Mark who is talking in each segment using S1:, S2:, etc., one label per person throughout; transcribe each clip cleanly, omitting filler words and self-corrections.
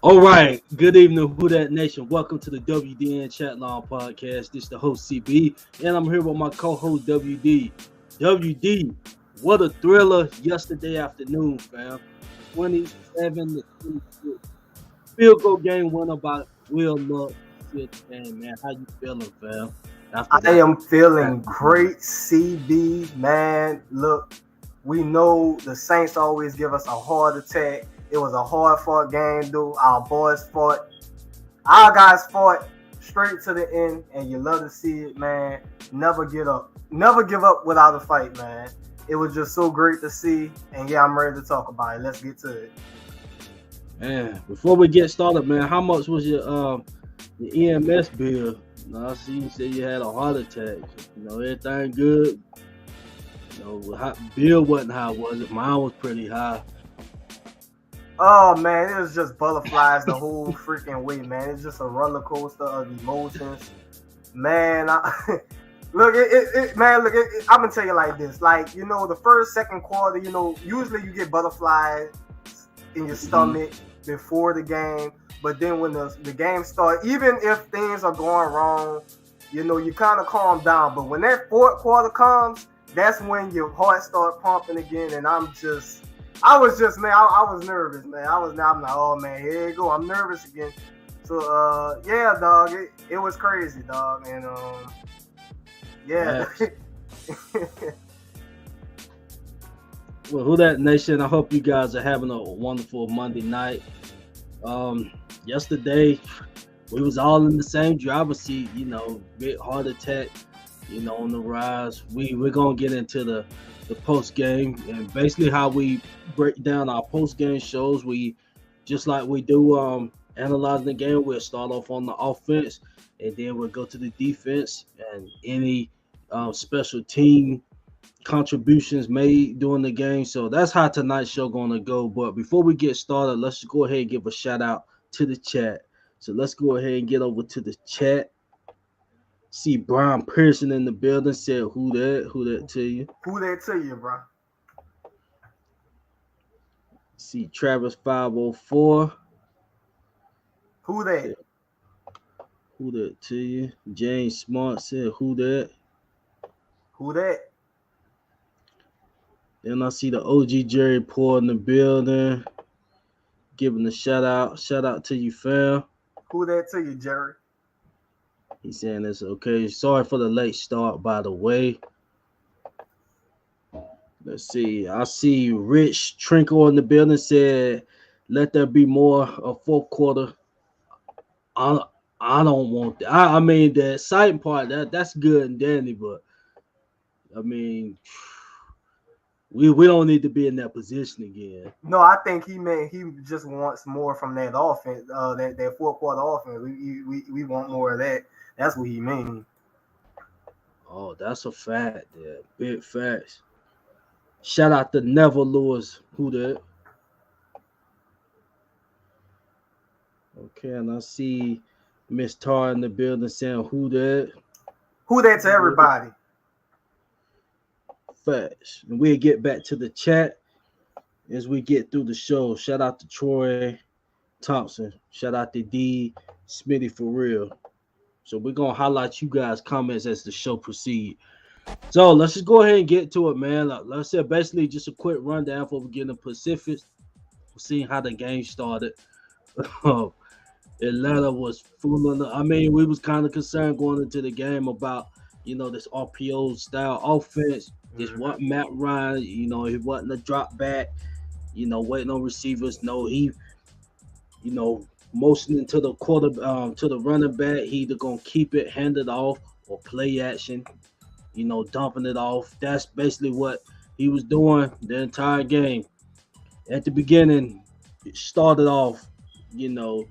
S1: All right, good evening, Who That Nation. Welcome to the WDN Chatline podcast. This is the host CB, and I'm here with my co-host WD. WD, what a thriller yesterday afternoon, fam. 27 to 26. Field goal game winner by Will Luck. Shit, man, how you feeling, fam? After
S2: I
S1: that
S2: am feeling
S1: afternoon.
S2: great, CB, man. Look, we know the Saints always give us a hard attack. It was a hard fought game, dude. Our boys fought. Our guys fought straight to the end, and you love to see it, man. Never give up. Never give up without a fight, man. It was just so great to see, and yeah, I'm ready to talk about it. Let's get to it.
S1: Man, before we get started, man, how much was your EMS bill? I see you say you had a heart attack. Everything good. Bill wasn't high, was it? Mine was pretty high.
S2: Oh man, it was just butterflies the whole freaking way, man. It's just a roller coaster of emotions, man. Look, man. Look, I'm gonna tell you like this. Like, the first, second quarter, usually you get butterflies in your
S1: Hmm.
S2: stomach before the game, but then when the game starts, even if things are going wrong, you kind of calm down. But when that fourth quarter comes, that's when your heart starts pumping again, and I was just, man, I was nervous, man. I'm like, oh man, here you go. I'm nervous again. So, yeah, dog, it was crazy, dog, and yeah.
S1: Facts. Well, Who That Nation, I hope you guys are having a wonderful Monday night. Yesterday, we was all in the same driver's seat, big heart attack, on the rise. We're going to get into the post game and basically how we break down our post game shows. We just like we do analyzing the game, we'll start off on the offense and then we'll go to the defense and any special team contributions made during the game. So that's how tonight's show gonna go. But before we get started, let's just go ahead and give a shout out to the chat. So let's go ahead and get over to the chat. See Brian Pearson in the building said, "Who that? Who that to you?"
S2: Who that to you, bro?
S1: See Travis 504
S2: Who that?
S1: said, "Who that to you?" James Smart said, "Who that?"
S2: Who that?
S1: Then I see the OG Jerry Poor in the building, giving a shout out. Shout out to you, fam.
S2: Who that to you, Jerry?
S1: He's saying it's okay. Sorry for the late start, by the way. Let's see. I see Rich Trinkle in the building said, "Let there be more of fourth quarter." I I don't want that. I mean the exciting part that's good and dandy, but I mean we don't need to be in that position again.
S2: No, I think he just wants more from that offense, that fourth quarter offense. We want more of that. That's what he means.
S1: Oh, that's a fact there. Big facts. Shout out to Neville Lewis. Who that? Okay, and I see Miss Tar in the building saying who that?
S2: Who that to
S1: Who that?
S2: everybody?
S1: Facts. And we'll get back to the chat as we get through the show. Shout out to Troy Thompson. Shout out to D Smitty for real. So we're gonna highlight you guys' comments as the show proceed. So let's just go ahead and get to it, man. Like I said, basically just a quick rundown before we get into Pacifics. Seeing how the game started. Atlanta was fooling. I mean, we was kind of concerned going into the game about this RPO style offense. This
S2: Mm-hmm.
S1: wasn't Matt Ryan. He wasn't a drop back. Waiting on receivers. No, he motioning to the quarter to the running back. He either gonna keep it, hand it off, or play action. Dumping it off. That's basically what he was doing the entire game. At the beginning, it started off.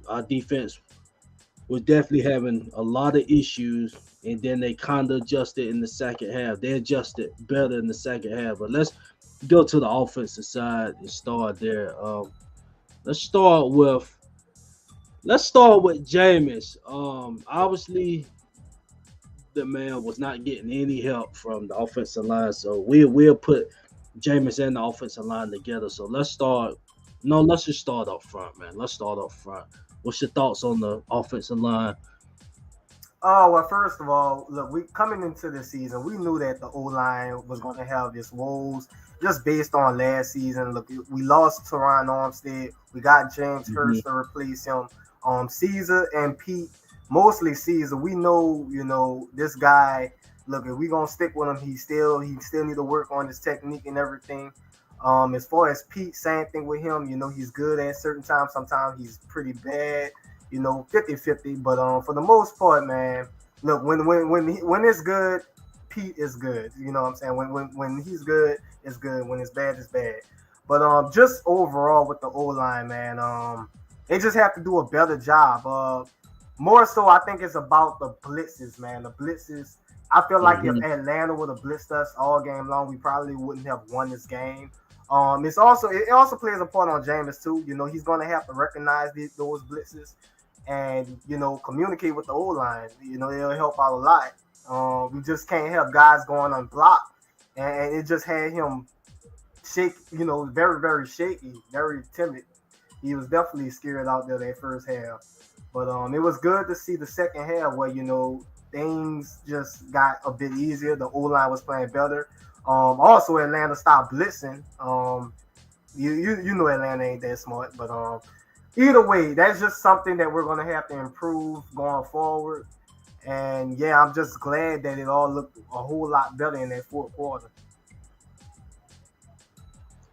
S1: Our defense was definitely having a lot of issues, and then they kind of adjusted in the second half. They adjusted better in the second half. But let's go to the offensive side and start there. Let's start with Jameis. Obviously the man was not getting any help from the offensive line, so we'll put Jameis and the offensive line together. So let's start. No, let's just start up front, man. Let's start up front. What's your thoughts on the offensive line?
S2: Oh well, first of all, look, we coming into the season, we knew that the O line was going to have its woes just based on last season. Look, we lost Teron Armstead, we got James
S1: Hmm.
S2: Hurst to replace him. Caesar and Pete, mostly Caesar. We know, this guy. Look, if we gonna stick with him, he still need to work on his technique and everything. As far as Pete, same thing with him. He's good at certain times. Sometimes he's pretty bad. 50-50. But for the most part, man, look, when it's good, Pete is good. You know what I'm saying? When he's good, it's good. When it's bad, it's bad. But just overall with the O line, man, they just have to do a better job. More so, I think it's about the blitzes, man. The blitzes. I feel like if
S1: Hmm.
S2: Atlanta would have blitzed us all game long, we probably wouldn't have won this game. It also plays a part on Jameis too. He's going to have to recognize those blitzes and communicate with the O line. It'll help out a lot. We just can't have guys going unblocked, and it just had him shake. Very very shaky, very timid. He was definitely scared out there that first half, but it was good to see the second half where things just got a bit easier. The O line was playing better. Also, Atlanta stopped blitzing. You know Atlanta ain't that smart, but either way, that's just something that we're gonna have to improve going forward. And yeah, I'm just glad that it all looked a whole lot better in that fourth quarter.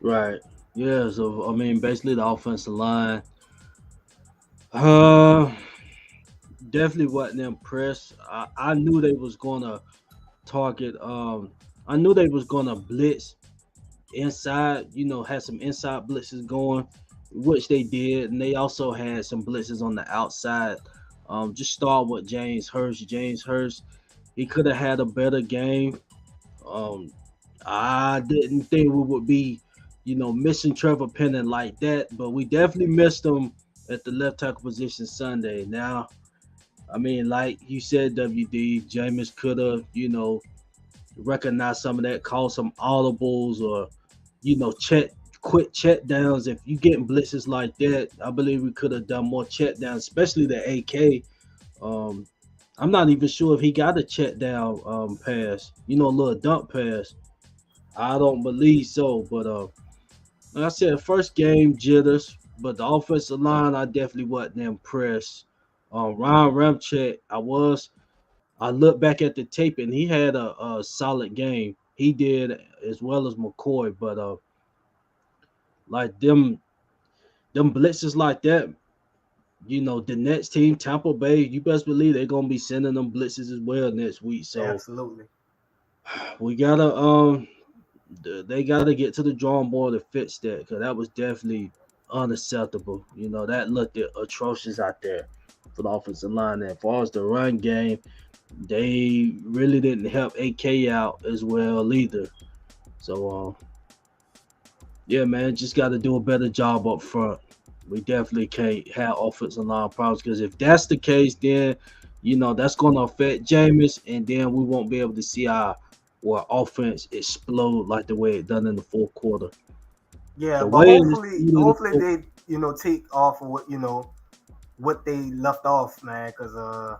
S1: Right. Yeah. So I mean, basically the offensive line. Uh, definitely wasn't impressed. I knew they was gonna target. I knew they was gonna blitz inside. Had some inside blitzes going, which they did, and they also had some blitzes on the outside. Just start with James Hurst. James Hurst, he could have had a better game. Um, I didn't think we would be, missing Trevor Penning like that, but we definitely missed him at the left tackle position Sunday. Now, I mean, like you said, WD, Jameis could have, recognized some of that, call some audibles or, check quick check downs. If you getting blitzes like that, I believe we could have done more check downs, especially the AK. Um, I'm not even sure if he got a check down pass, a little dump pass. I don't believe so, but like I said, first game jitters, but the offensive line I definitely wasn't impressed. Ryan Ramchick, I look back at the tape and he had a solid game. He did as well as McCoy, but like them blitzes like that, the next team, Tampa Bay, you best believe they're gonna be sending them blitzes as well next week. So
S2: Absolutely.
S1: we gotta they gotta get to the drawing board to fix that because that was definitely unacceptable. That looked atrocious out there for the offensive line. And as far as the run game, they really didn't help AK out as well either. So yeah, man, just got to do a better job up front. We definitely can't have offensive line problems because if that's the case, then that's going to affect Jameis, and then we won't be able to see our offense explode like the way it done in the fourth quarter.
S2: Yeah,
S1: The
S2: but
S1: way it
S2: hopefully,
S1: exploded in the
S2: hopefully
S1: fourth,
S2: they take off of what they left off, man. Because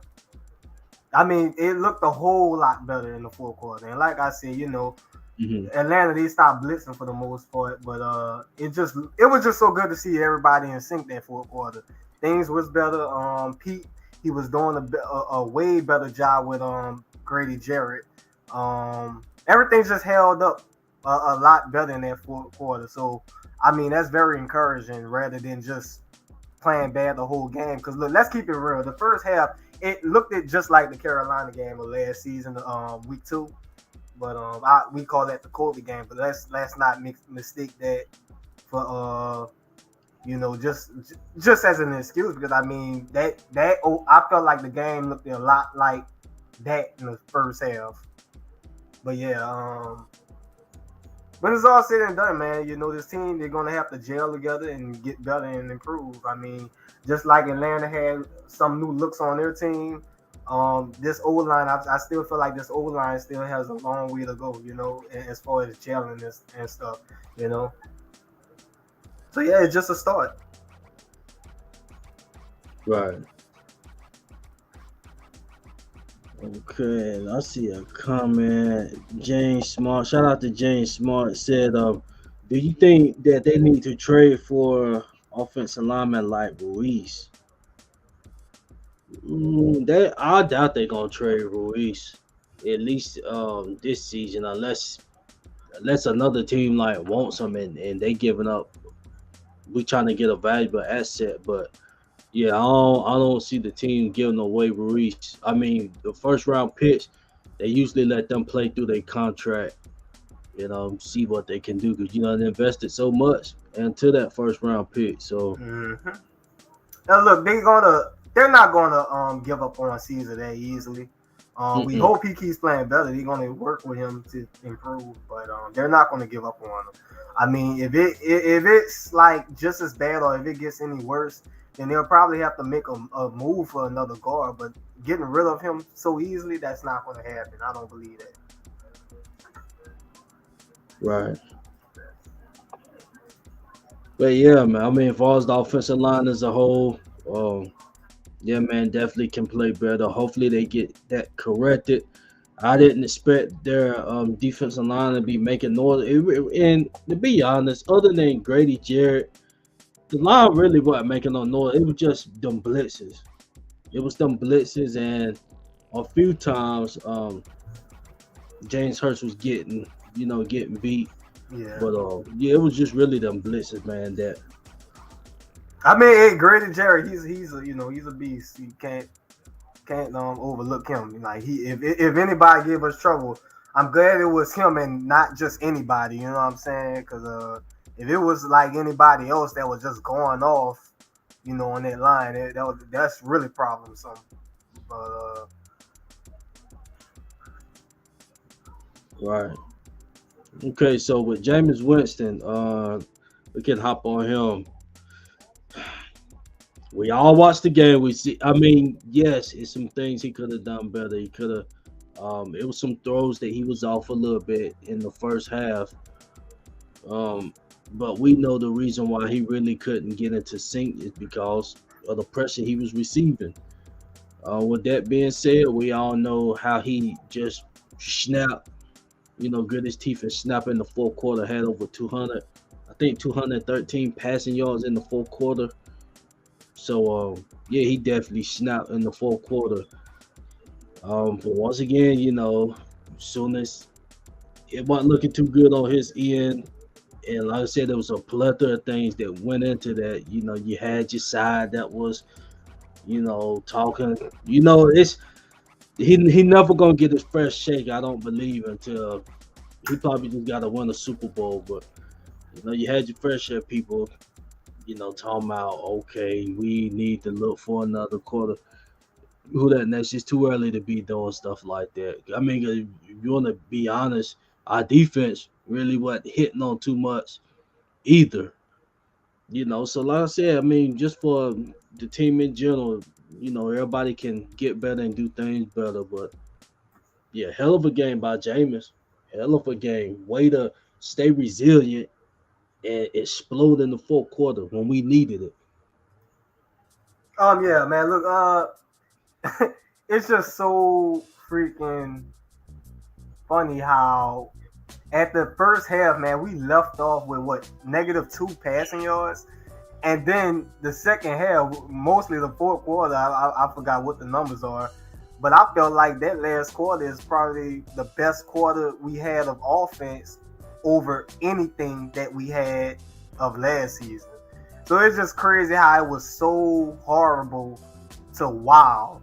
S2: I mean, it looked a whole lot better in the fourth quarter. And like I said,
S1: mhm.
S2: Atlanta they stopped blitzing for the most part, but it was just so good to see everybody in sync that fourth quarter. Things was better. Pete he was doing a way better job with Grady Jarrett. Everything just held up a lot better in that fourth quarter. So I mean that's very encouraging rather than just playing bad the whole game. Because look, let's keep it real. The first half it looked it just like the Carolina game of last season, week two. But we call that the Kobe game. But let's not mistake that for just as an excuse because I mean I felt like the game looked a lot like that in the first half. But yeah, when it's all said and done, man, this team they're gonna have to gel together and get better and improve. I mean, just like Atlanta had some new looks on their team, this O line, I still feel like this O line still has a long way to go. As far as gelling and stuff, you know. So yeah, it's just a start.
S1: Right. Okay, and I see a comment. James Smart, shout out to James Smart, said, do you think that they need to trade for offensive lineman like Ruiz? I doubt they're gonna trade Ruiz at least this season, unless another team like wants him and they giving up. We trying to get a valuable asset, but yeah, I don't see the team giving away Ruiz. I mean, the first round picks, they usually let them play through their contract, see what they can do because they invested so much into that first round pick. So
S2: Now look, they're not gonna give up on Caesar that easily. We
S1: mm-mm.
S2: hope he keeps playing better. They're gonna work with him to improve, but they're not gonna give up on him. I mean, if it's like just as bad or if it gets any worse, then they'll probably have to make a move for another guard. But getting rid of him so easily, that's not gonna happen. I don't believe that.
S1: Right. But yeah, man. I mean, as far as the offensive line as a whole, yeah, man, definitely can play better. Hopefully, they get that corrected. I didn't expect their defensive line to be making noise. And to be honest, other than Grady Jarrett, the line really wasn't making no noise. It was just them blitzes. It was them blitzes, and a few times James Hurst was getting beat.
S2: Yeah.
S1: But yeah, it was just really them blitzes, man. That
S2: I mean, hey, Grady Jarrett, he's a beast. You can't overlook him. Like if anybody gave us trouble, I'm glad it was him and not just anybody. You know what I'm saying? Because if it was like anybody else that was just going off, on that line, that's really problemsome. But
S1: right. Okay, so with Jameis Winston, we can hop on him. We all watched the game. We see. I mean, yes, it's some things he could have done better. He could have. It was some throws that he was off a little bit in the first half. Um, but we know the reason why he really couldn't get into sync is because of the pressure he was receiving. With that being said, we all know how he just snapped. Grit his teeth and snap in the fourth quarter. Had over 200, I think 213 passing yards in the fourth quarter. So yeah, he definitely snapped in the fourth quarter. But once again, soon as it wasn't looking too good on his end, and like I said, there was a plethora of things that went into that. You had your side that was, talking. It's he never gonna get his fresh shake. I don't believe until he probably just got to win a Super Bowl. But you had your fresh share people, talking about okay, we need to look for another quarter. Who that next? It's too early to be doing stuff like that. I mean, if you want to be honest, our defense really wasn't hitting on too much either. So like I said, I mean, just for the team in general, everybody can get better and do things better. But yeah, hell of a game by Jameis. Hell of a game. Way to stay resilient and explode in the fourth quarter when we needed it.
S2: yeah, man. Look, it's just so freaking funny how at the first half, man, we left off with what -2 passing yards, and then the second half, mostly the fourth quarter, I forgot what the numbers are, but I felt like that last quarter is probably the best quarter we had of offense over anything that we had of last season. So it's just crazy how it was so horrible to wow.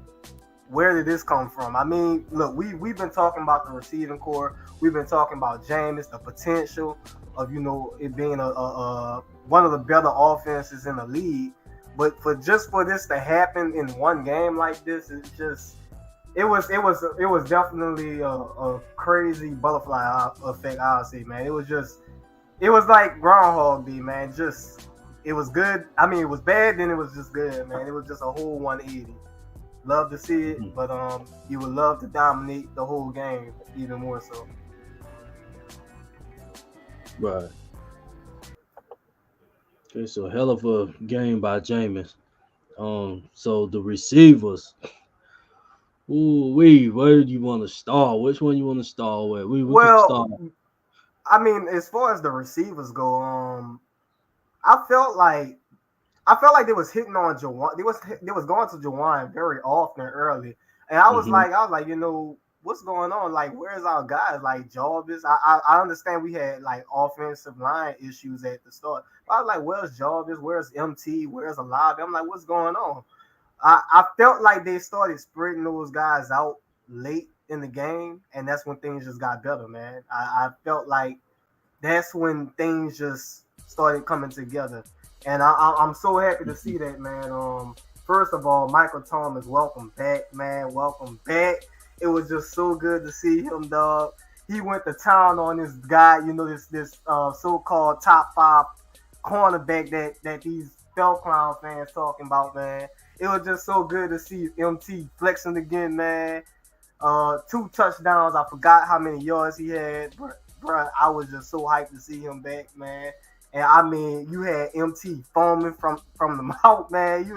S2: Where did this come from? I mean, look, we've been talking about the receiving core. We've been talking about Jameis, the potential of it being a one of the better offenses in the league. But for this to happen in one game like this, it's just it was definitely a crazy butterfly effect. I'll say, man, it was like Groundhog Day, man. Just it was good. I mean, it was bad, then it was just good, man. It was just a whole 180. Love to see it, but you would love to dominate the whole game even more so.
S1: Right. Okay, so hell of a game by Jameis. So the receivers. Ooh, where do you want to start? Which one you want to start with? We can
S2: Well,
S1: start.
S2: I mean, as far as the receivers go, I felt like they was hitting on Jawan. They was going to Jawan very often early, and
S1: Hmm.
S2: I was like, what's going on? Like, where's our guys? Like Jarvis. I understand we had like offensive line issues at the start. But I was like, where's Jarvis? Where's MT? Where's Alive? I'm like, what's going on? I felt like they started spreading those guys out late in the game, and that's when things just got better, man. I felt like that's when things just started coming together. And I'm so happy to see that, man. First of all, Michael Thomas, welcome back, man. Welcome back. It was just so good to see him, dog. He went to town on this guy, this so-called top five cornerback that these Fell Clown fans talking about, man. It was just so good to see MT flexing again, man. 2 touchdowns. I forgot how many yards he had, but bro, I was just so hyped to see him back, man. And I mean, you had MT foaming from the mouth, man.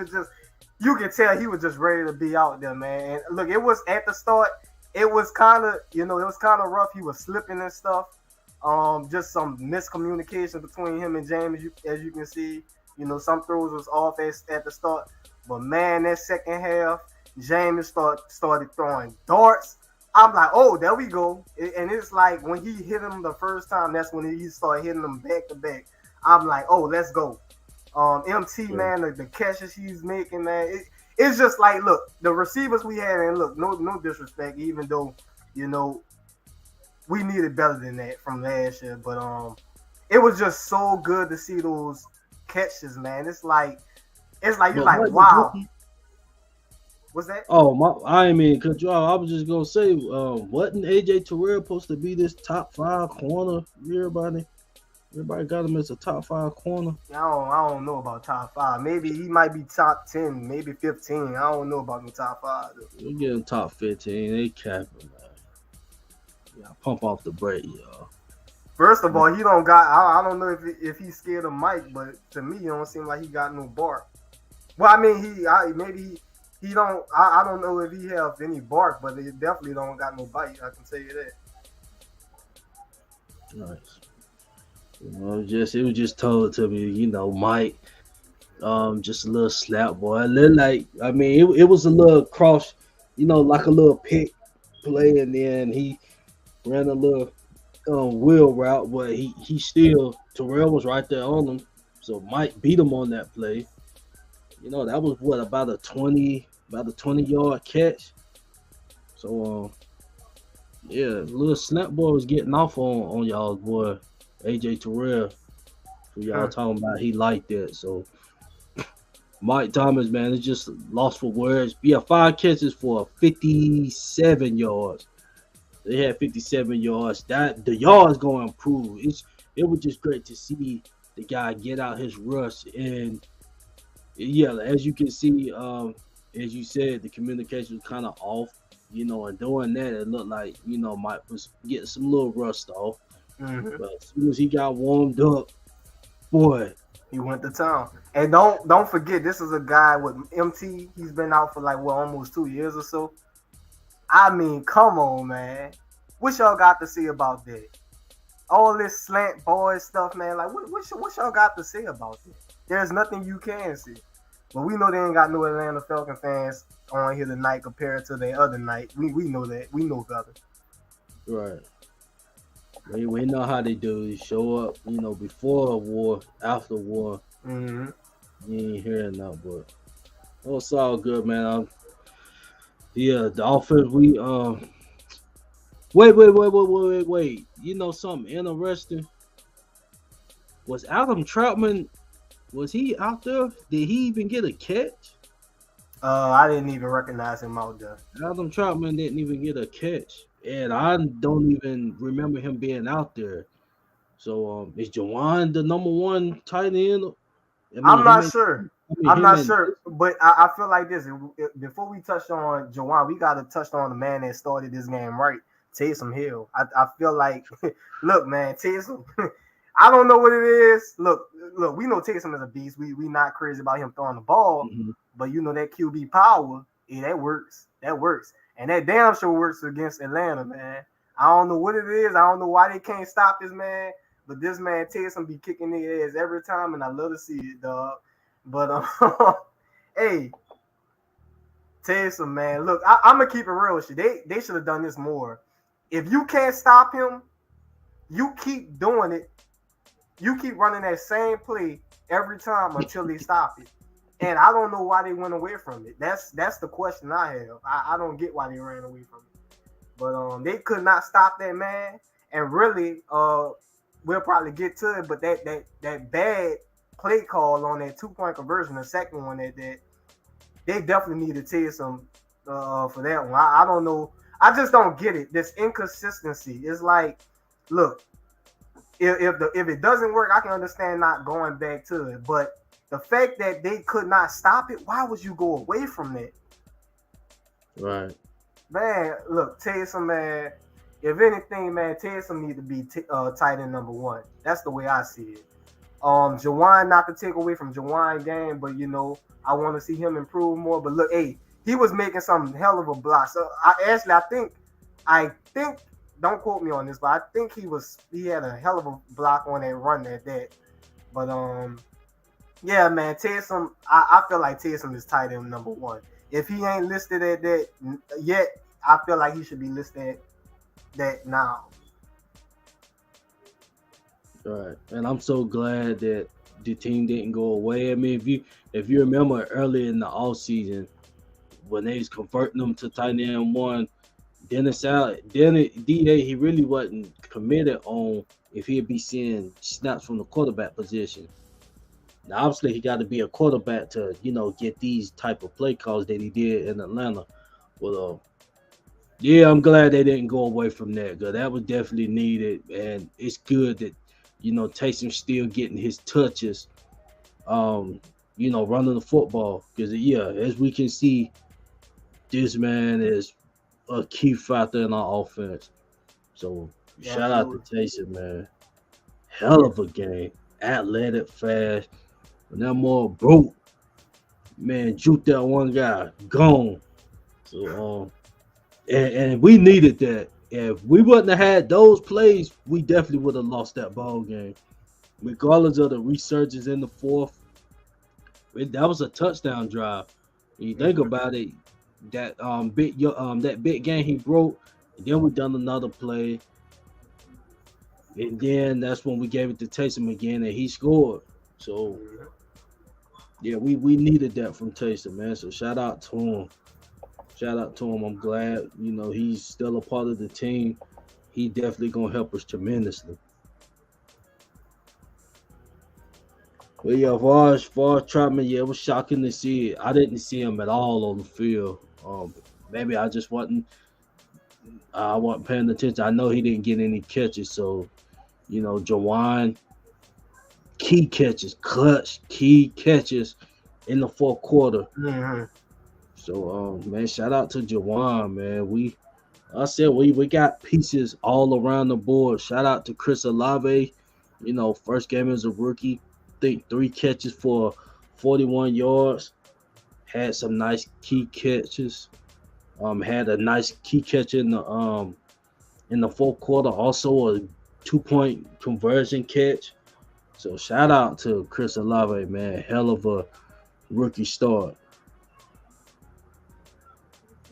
S2: You could tell he was just ready to be out there, man. And look, it was at the start. It was kind of, it was kind of rough. He was slipping and stuff. Just some miscommunication between him and James, as you can see. Some throws was off at the start, but man, that second half, James started throwing darts. I'm like, oh, there we go. And it's like when he hit him the first time, that's when he started hitting them back to back. I'm like, oh, let's go. MT,
S1: Yeah.
S2: man, the catches he's making, man. It's just like, look, the receivers we had, and look, no disrespect, even though, you know, we needed better than that from last year. But it was just so good to see those catches, man. It's like you're
S1: But
S2: like,
S1: what?
S2: wow. What's that?
S1: Oh my! I ain't mean cut you off. I was just gonna say, wasn't AJ Terrell supposed to be this top five corner? Everybody got him as a top five corner.
S2: I don't know about top five. Maybe he might be top 10, maybe 15. I don't know about the top five. Though.
S1: We get him top 15. They capping, man. Yeah, pump off the brake, y'all.
S2: First of all, he don't got. I don't know if he's scared of Mike, but to me, it don't seem like he got no bark. Well, I mean, maybe he don't. I don't know if he have any bark, but he definitely don't got no bite. I can tell you that.
S1: Nice. It was just told to me, Mike. Just a little slap boy. A little like, I mean, it was a little cross, like a little pick play, and then he ran a little wheel route, but he still Terrell was right there on him, so Mike beat him on that play. That was what about a 20-yard catch. So yeah, little snap boy was getting off on y'all's boy AJ Terrell. Who y'all talking about? He liked that. So Mike Thomas, man, is just lost for words. Yeah, 5 catches for 57 yards. They had 57 yards. That the yards going to improve. It was just great to see the guy get out his rush, and yeah, as you can see, as you said, the communication was kind of off. And doing that, it looked like Mike was getting some little rust off.
S2: Mm-hmm.
S1: But as soon as he got warmed up, boy,
S2: He went to town. And don't forget, this is a guy with MT. He's been out for like almost 2 years or so. I mean, come on, man. What y'all got to say about that? All this slant boy stuff, man. Like, what y'all got to say about that? There's nothing you can see. But we know they ain't got no Atlanta Falcon fans on here tonight compared to the other night. We know that. We know better.
S1: right. We know how they do. They show up, before a war, after war.
S2: Mm-hmm.
S1: You ain't hearing that, but it's all good, man. Yeah, the offense. Wait. Something interesting? Was Adam Troutman? Was he out there? Did he even get a catch?
S2: I didn't even recognize him out there.
S1: Adam Troutman didn't even get a catch, and I don't even remember him being out there. So, is Jawan the number one tight end? I mean,
S2: I'm
S1: him
S2: not
S1: and
S2: sure.
S1: I mean
S2: I'm
S1: him
S2: not
S1: and
S2: sure, but I feel like this. Before we touch on Jawan, we got to touch on the man that started this game right, Taysom Hill. I feel like, look, man, Taysom. I don't know what it is. Look, we know Taysom is a beast. We not crazy about him throwing the ball, but you know that QB power, yeah, that works. That works. And that damn sure works against Atlanta, man. I don't know what it is. I don't know why they can't stop this man. But this man Taysom be kicking their ass every time, and I love to see it, dog. But hey, Taysom, man, look, I'm gonna keep it real with you. They should have done this more. If you can't stop him, you keep doing it. You keep running that same play every time until they stop it. And I don't know why they went away from it. That's the question I have. I don't get why they ran away from it. But they could not stop that man. And really, we'll probably get to it. But that bad play call on that 2-point conversion, the second one that they definitely need to Taysom for that one. I don't know. I just don't get it. This inconsistency is like, look, if it doesn't work, I can understand not going back to it. But the fact that they could not stop it, why would you go away from that?
S1: Right.
S2: Man, look, Taysom, man, if anything, man, Taysom need to be tight end number 1. That's the way I see it. Jawan, not to take away from Jawan game, but you know, I want to see him improve more. But look, hey, he was making some hell of a block. So I think, don't quote me on this, but I think he had a hell of a block on that run at that. But yeah, man, Taysom, I feel like Taysom is tight end number 1. If he ain't listed at that yet, I feel like he should be listed at that now.
S1: Right. And I'm so glad that the team didn't go away. I mean, if you remember earlier in the offseason when they was converting them to tight end 1, DA, he really wasn't committed on if he'd be seeing snaps from the quarterback position. Now, obviously, he got to be a quarterback to, get these type of play calls that he did in Atlanta. Well, yeah, I'm glad they didn't go away from that, because that was definitely needed, and it's good that, Taysom's still getting his touches, running the football, because, yeah, as we can see, this man is a key factor in our offense. So, shout out to Taysom, man. Hell of a game. Athletic, fast. And that more broke, man, juke that one guy, gone. So and we needed that. If we wouldn't have had those plays, we definitely would have lost that ball game. Regardless of the resurgence in the fourth, that was a touchdown drive. When you think about it, that big game he broke, and then we done another play, and then that's when we gave it to Taysom again, and he scored. So yeah, we needed that from Taysom, man. So shout out to him. Shout out to him. I'm glad, he's still a part of the team. He definitely gonna help us tremendously. But yeah, as far as Trotman, yeah, it was shocking to see it. I didn't see him at all on the field. Maybe I just wasn't paying attention. I know he didn't get any catches, so Jawan, key catches, clutch, key catches in the fourth quarter.
S2: Mm-hmm.
S1: So, man, shout out to Jawan, man. We got pieces all around the board. Shout out to Chris Olave. First game as a rookie. I think 3 catches for 41 yards. Had some nice key catches. Had a nice key catch in the fourth quarter. Also a 2-point conversion catch. So shout out to Chris Olave, man. Hell of a rookie start.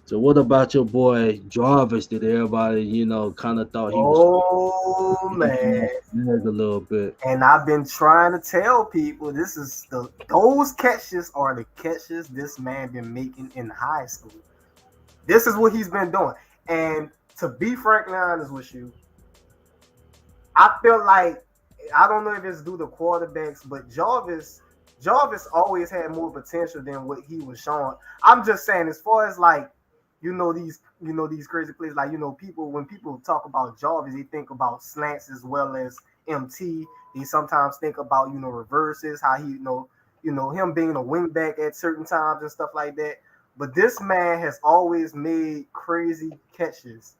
S1: So what about your boy Jarvis? Did everybody, kind of thought he was?
S2: Oh man,
S1: a little bit.
S2: And I've been trying to tell people those catches are the catches this man been making in high school. This is what he's been doing. And to be frankly honest with you, I feel like, I don't know if it's due to quarterbacks, but Jarvis always had more potential than what he was showing. I'm just saying, as far as like, these crazy plays, like, when people talk about Jarvis, they think about slants as well as MT. They sometimes think about, reverses, how he, him being a wing back at certain times and stuff like that. But this man has always made crazy catches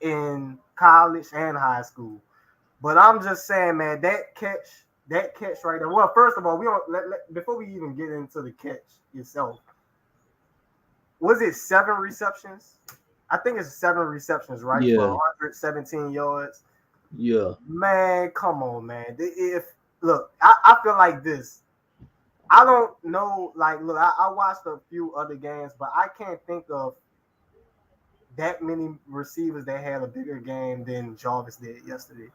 S2: in college and high school. But I'm just saying, man, that catch right there. Well, first of all, we don't before we even get into the catch itself. Was it 7 receptions? I think it's 7 receptions, right? For
S1: Yeah,
S2: 117 yards.
S1: yeah,
S2: Man, come on, man. If look, I feel like this. I don't know, like, look, I watched a few other games, but I can't think of that many receivers that had a bigger game than Jarvis did yesterday.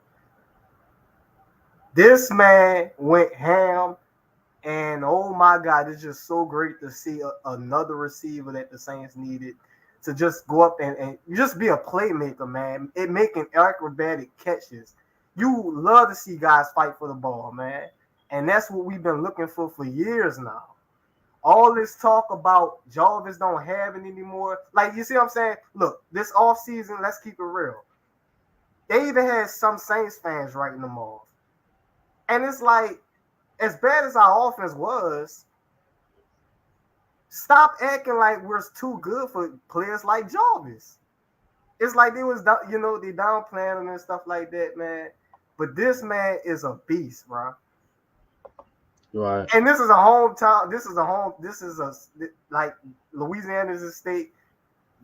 S2: This man went ham, and oh my God, it's just so great to see another receiver that the Saints needed to just go up and just be a playmaker, man. It making acrobatic catches. You love to see guys fight for the ball, man. And that's what we've been looking for years now. All this talk about Jarvis don't have it anymore. Like, you see what I'm saying? Look, this offseason, let's keep it real. They even had some Saints fans writing them off. And it's like, as bad as our offense was, stop acting like we're too good for players like Jarvis. It's like they was, they downplaying him and stuff like that, man. But this man is a beast, bro.
S1: right.
S2: And this is a hometown. This is like Louisiana is a state.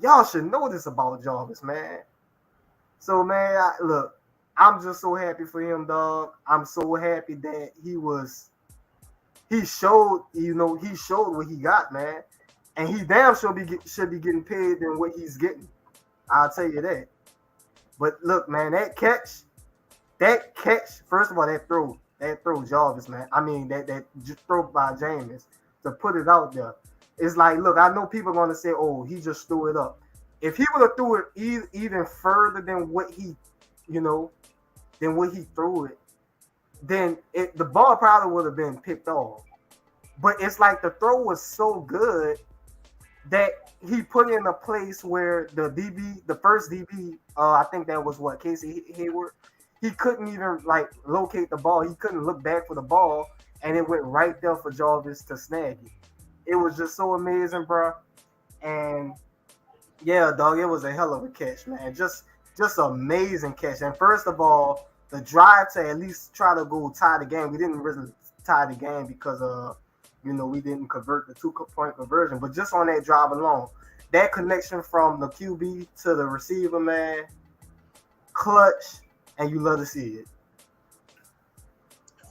S2: Y'all should know this about Jarvis, man. So, man, look, I'm just so happy for him, dog. I'm so happy that he showed what he got, man. And he damn sure should be getting paid than what he's getting. I'll tell you that. But look, man, that catch, first of all, that throw Jarvis, man. I mean, that just throw by James to put it out there. It's like, look, I know people are going to say, oh, he just threw it up. If he would have threw it even further than what he threw it, then the ball probably would have been picked off. But it's like the throw was so good that he put in a place where the first DB, I think that was Casey Hayward, he couldn't even like locate the ball. He couldn't look back for the ball, and it went right there for Jarvis to snag it. It was just so amazing, bro. And yeah, dog, it was a hell of a catch, man. Just amazing catch. And first of all, the drive to at least try to go tie the game. We didn't really tie the game because we didn't convert the 2-point conversion. But just on that drive alone, that connection from the QB to the receiver, man, clutch, and you love to see it.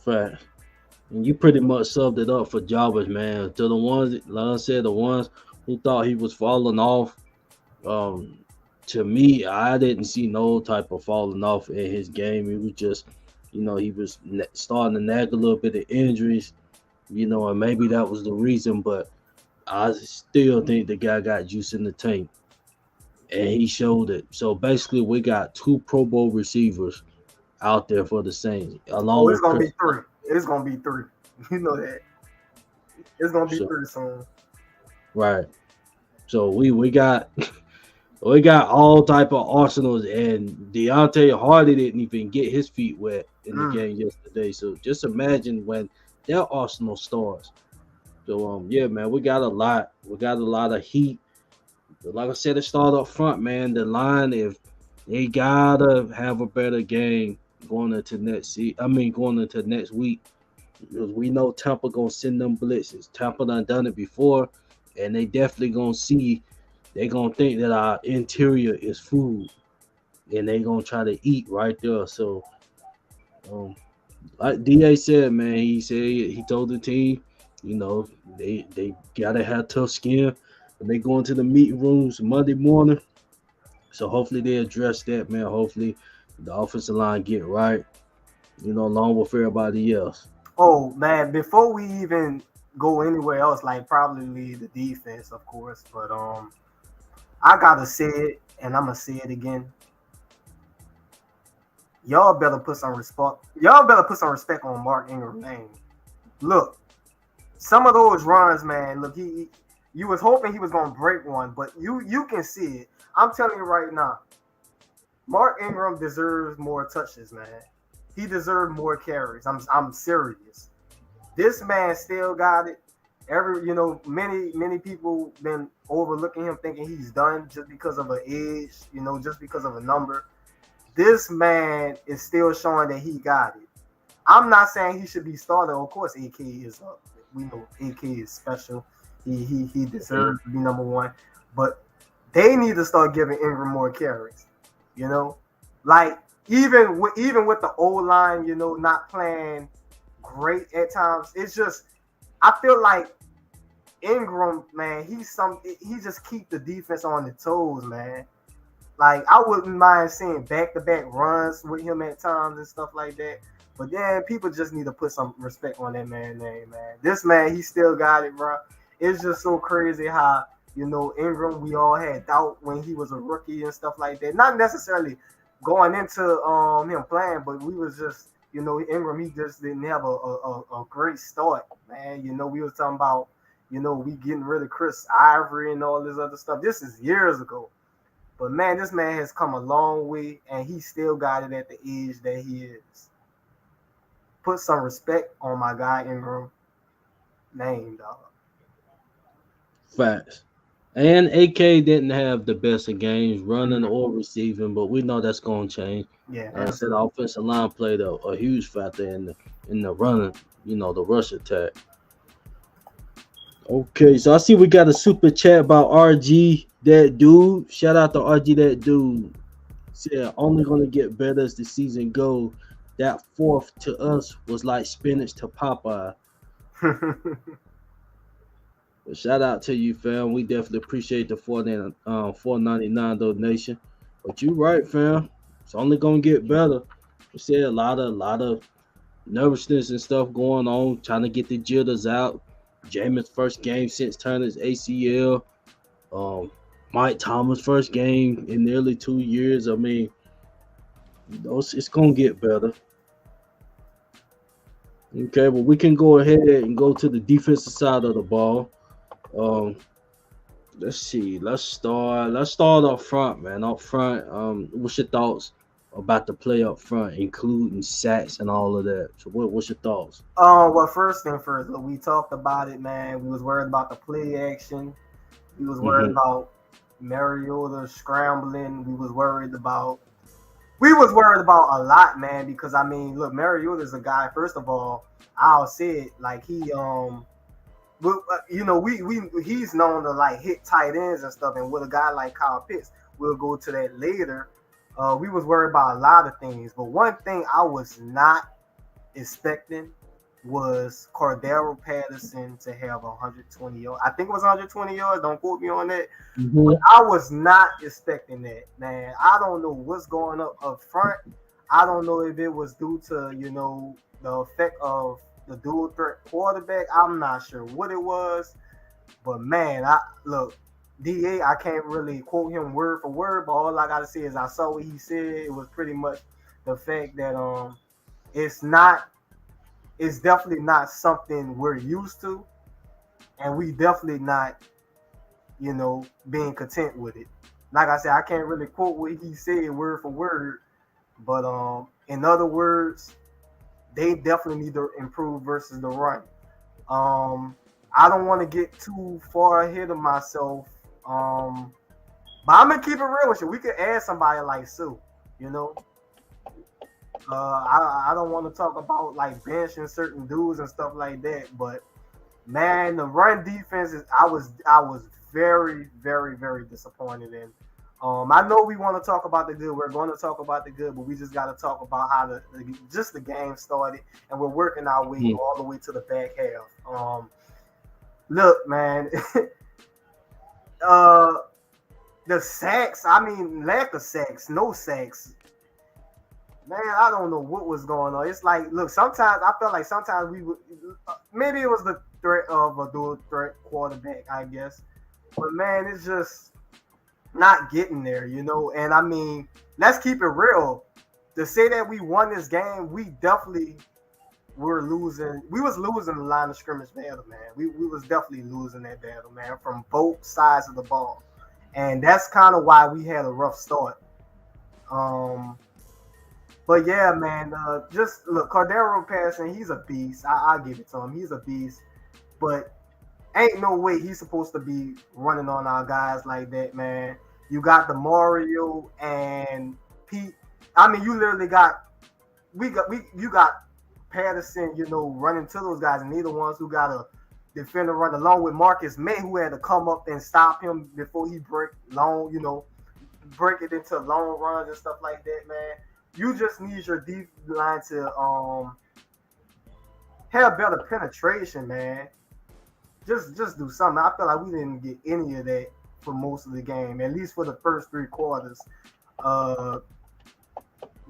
S1: Fact. And you pretty much subbed it up for Jarvis, man. To the ones, like I said, the ones who thought he was falling off, to me, I didn't see no type of falling off in his game. It was just, he was starting to nag a little bit of injuries, and maybe that was the reason. But I still think the guy got juice in the tank, and he showed it. So basically, we got 2 Pro Bowl receivers out there for the Saints.
S2: It's gonna be 3. It's gonna be 3. You know that. It's gonna be 3 soon.
S1: Right. So we got all type of arsenals, and Deontay Hardy didn't even get his feet wet in the game yesterday. So just imagine when that arsenal starts. So yeah, man, we got a lot. We got a lot of heat. Like I said, it started up front, man. The line, if they gotta have a better game going into next week, because we know Tampa gonna send them blitzes. Tampa done it before, and they definitely gonna see. They gonna think that our interior is food, and they gonna try to eat right there. So, like Da said, man, he told the team, they gotta have tough skin. And they go into the meeting rooms Monday morning. So hopefully they address that, man. Hopefully the offensive line get right, along with everybody else.
S2: Oh man, before we even go anywhere else, like probably the defense, of course, but I gotta say it, and I'm gonna say it again. Y'all better put some respect. Y'all better put some respect on Mark Ingram's name. Look, some of those runs, man. Look, you was hoping he was gonna break one, but you can see it. I'm telling you right now, Mark Ingram deserves more touches, man. He deserved more carries. I'm serious. This man still got it. Many people been overlooking him, thinking he's done just because of an age, just because of a number. this man is still showing that he got it. I'm not saying he should be started. Of course, AK is up. We know AK is special. He deserves to be number one. But they need to start giving Ingram more carries. You know, like even with the O line, you know, not playing great at times. It's just I feel like Ingram, man, he just keep the defense on the toes, man. Like I wouldn't mind seeing back-to-back runs with him at times and stuff like that. But then people just need to put some respect on that man's name, man. This man, he still got it, bro. It's just so crazy how, you know, Ingram, we all had doubt when he was a rookie and stuff like that. Not necessarily going into him playing, but we was just, you know, Ingram, he just didn't have a great start, man. You know, we was talking about, you know, we getting rid of Chris Ivory and all this other stuff. This is years ago. But man, this man has come a long way, and he still got it at the age that he is. Put some respect on my guy Ingram name, dog.
S1: Facts. And AK didn't have the best of games running or receiving, but we know that's going to change.
S2: Yeah,
S1: Like I said, the offensive line played a huge factor in the running, you know, the rush attack. Okay, so I see we got a super chat about RG that dude. Shout out to RG that dude. Said only gonna get better as the season go. That fourth to us was like spinach to Popeye. But shout out to you, fam. We definitely appreciate the $4.99 donation. But you right, fam. It's only gonna get better. We said a lot of nervousness and stuff going on, trying to get the jitters out. Jameis first game since Turner's ACL. Mike Thomas first game in nearly 2 years. I mean, it's gonna get better. Okay, but we can go ahead and go to the defensive side of the ball. Let's see. Let's start up front, man. Up front. What's your thoughts about the play up front, including sacks and all of that? So what's your thoughts?
S2: Well, first thing first, look, we talked about it, man. We was worried about the play action. We was worried about Mariota scrambling. We was worried about a lot, man, because I mean, look, Mariota's a guy, first of all, I'll say it, like he you know, he's known to like hit tight ends and stuff, and with a guy like Kyle Pitts, we'll go to that later. We was worried about a lot of things, but one thing I was not expecting was Cordero Patterson to have 120 yards. I think it was 120 yards. Don't quote me on that. But I was not expecting that, man. I don't know what's going up front. I don't know if it was due to, you know, the effect of the dual threat quarterback. I'm not sure what it was. But, man, DA, I can't really quote him word for word, but all I got to say is I saw what he said. It was pretty much the fact that it's definitely not something we're used to, and we definitely not, you know, being content with it. Like I said, I can't really quote what he said word for word, but in other words, they definitely need to improve versus the run. I don't want to get too far ahead of myself, but I'm gonna keep it real with you. We could add somebody like Sue, you know. I don't want to talk about like benching certain dudes and stuff like that, but man, the run defense is I was very, very, very disappointed in. I know we want to talk about the good. We're going to talk about the good, but we just got to talk about how the game started, and we're working our way all the way to the back half. Look, man, the sacks. I mean, lack of sacks, no sacks. Man, I don't know what was going on. It's like, look, sometimes I felt like sometimes we would, maybe it was the threat of a dual threat quarterback, I guess. But man, it's just not getting there, you know. And I mean, let's keep it real. To say that we won this game, we definitely were losing. We was losing the line of scrimmage battle, man. We was definitely losing that battle, man, from both sides of the ball. And that's kind of why we had a rough start. But yeah, man, just look, Cordero Patterson, he's a beast. I give it to him. He's a beast. But ain't no way he's supposed to be running on our guys like that, man. You got the Mario and Pete I mean, you literally got you got Patterson, running to those guys, and neither ones who got a defender run along with Marcus May, who had to come up and stop him before he break it into long runs and stuff like that, man. You just need your deep line to have better penetration, man. Just do something. I feel like we didn't get any of that for most of the game, at least for the first 3 quarters. Uh,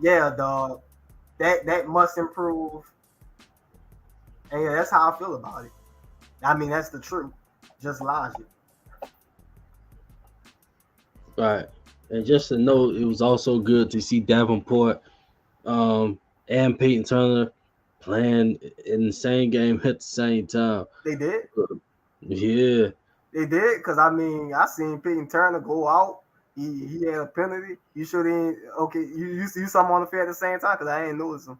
S2: yeah, dog. That must improve. And yeah, that's how I feel about it. I mean, that's the truth. Just logic.
S1: Right. And just to note, it was also good to see Davenport and Peyton Turner playing in the same game at the same time.
S2: They did.
S1: Yeah.
S2: They did, because I mean, I seen Peyton Turner go out. He had a penalty. You should okay. You saw him on the field at the same time, because I ain't noticed him.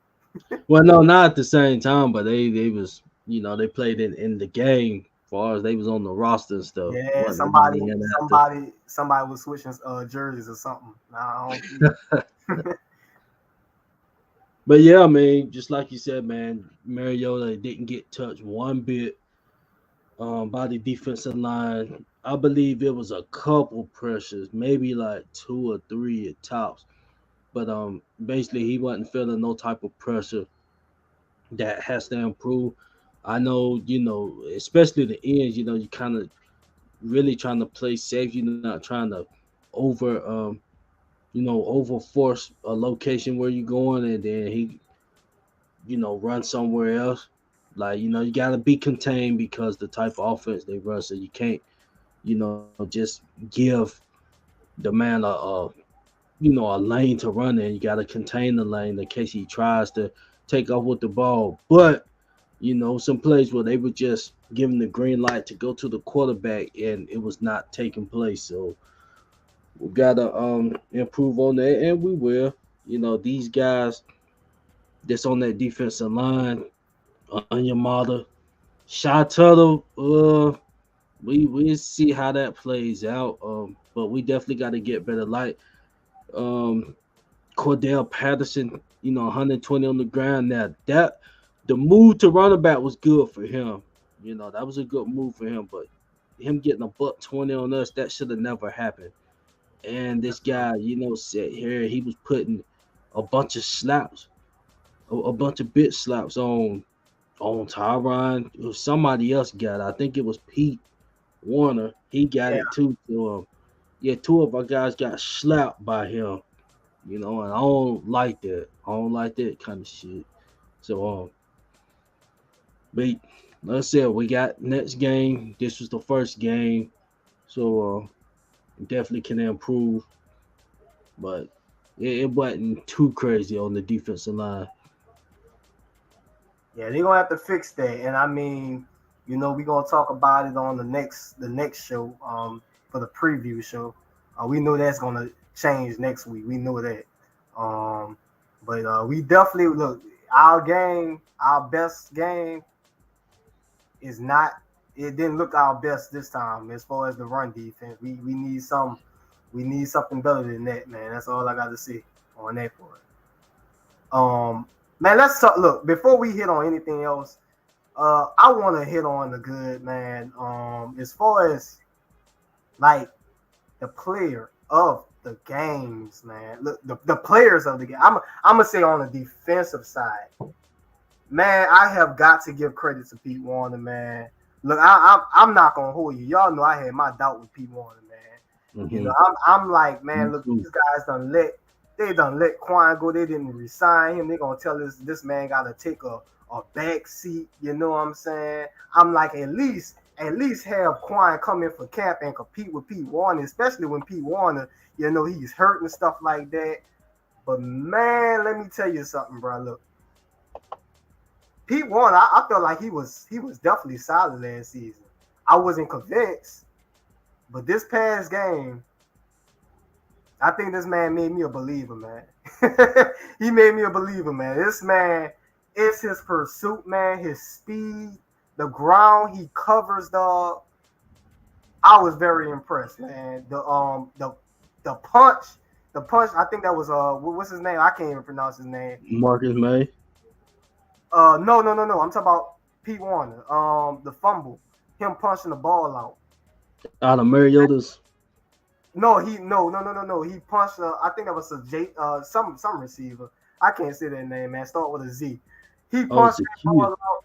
S1: Well, no, not at the same time, but they was they played in the game as far as they was on the roster and stuff.
S2: Yeah,
S1: Wasn't nobody in after.
S2: somebody was switching jerseys or something. Nah,
S1: But yeah, I mean, just like you said, man, Mariota didn't get touched one bit by the defensive line. I believe it was a couple pressures, maybe like 2 or 3 at tops. But basically he wasn't feeling no type of pressure that has to improve. I know, especially the ends, you kind of really trying to play safe. You're not trying to over over force a location where you're going and then he run somewhere else. Like, you gotta be contained because the type of offense they run, so you can't, just give the man a lane to run in. You gotta contain the lane in case he tries to take off with the ball. But some plays where they were just giving the green light to go to the quarterback and it was not taking place. So we gotta improve on that, and we will. These guys that's on that defensive line, Onyemata, Shy Tuttle, we see how that plays out. But we definitely got to get better. Like um, Cordell Patterson, 120 on the ground. Now that the move to running back was good for him. That was a good move for him. But him getting a buck 20 on us, that should have never happened. And this guy, said here he was putting a bunch of slaps, a bunch of bit slaps on Tyron. It was somebody else got it. I think it was Pete Warner. He got
S2: yeah,
S1: it too. So, yeah, 2 of our guys got slapped by him. And I don't like that. I don't like that kind of shit. So, but like I said, we got next game. This was the first game, so definitely can improve. But it wasn't too crazy on the defensive line.
S2: yeah, they're gonna have to fix that. And I mean, we're gonna talk about it on the next show, for the preview show. We know that's gonna change next week. We know that. Um, but we definitely look our best game is not. It didn't look our best this time as far as the run defense. We need something better than that, man. That's all I got to say on that part. Man, let's talk. Look, before we hit on anything else, I want to hit on the good, man. As far as like the player of the games, man. Look, the players of the game. I'm gonna say on the defensive side, man. I have got to give credit to Pete Warner, man. Look, I'm not gonna hold you. Y'all know I had my doubt with Pete Warner, man.
S1: Mm-hmm.
S2: I'm like, man, look, these guys done let Quan go. They didn't resign him. They gonna tell this man gotta take a back seat. You know what I'm saying? I'm like, at least have Quan come in for camp and compete with Pete Warner, especially when Pete Warner, he's hurt and stuff like that. But man, let me tell you something, bro. Look, Pete Warner, I felt like he was definitely solid last season. I wasn't convinced, but this past game, I think this man made me a believer, man. He made me a believer, man. This man, it's his pursuit, man, his speed, the ground he covers, dog. I was very impressed, man. The punch The punch, I think that was what's his name? I can't even pronounce his name.
S1: Marcus May.
S2: No. I'm talking about Pete Warner. The fumble, him punching the ball out.
S1: Out of Mariota's.
S2: No. He punched. I think that was a some receiver. I can't say that name, man. Start with a Z. He
S1: Oh,
S2: punched that
S1: Zakia.
S2: ball out.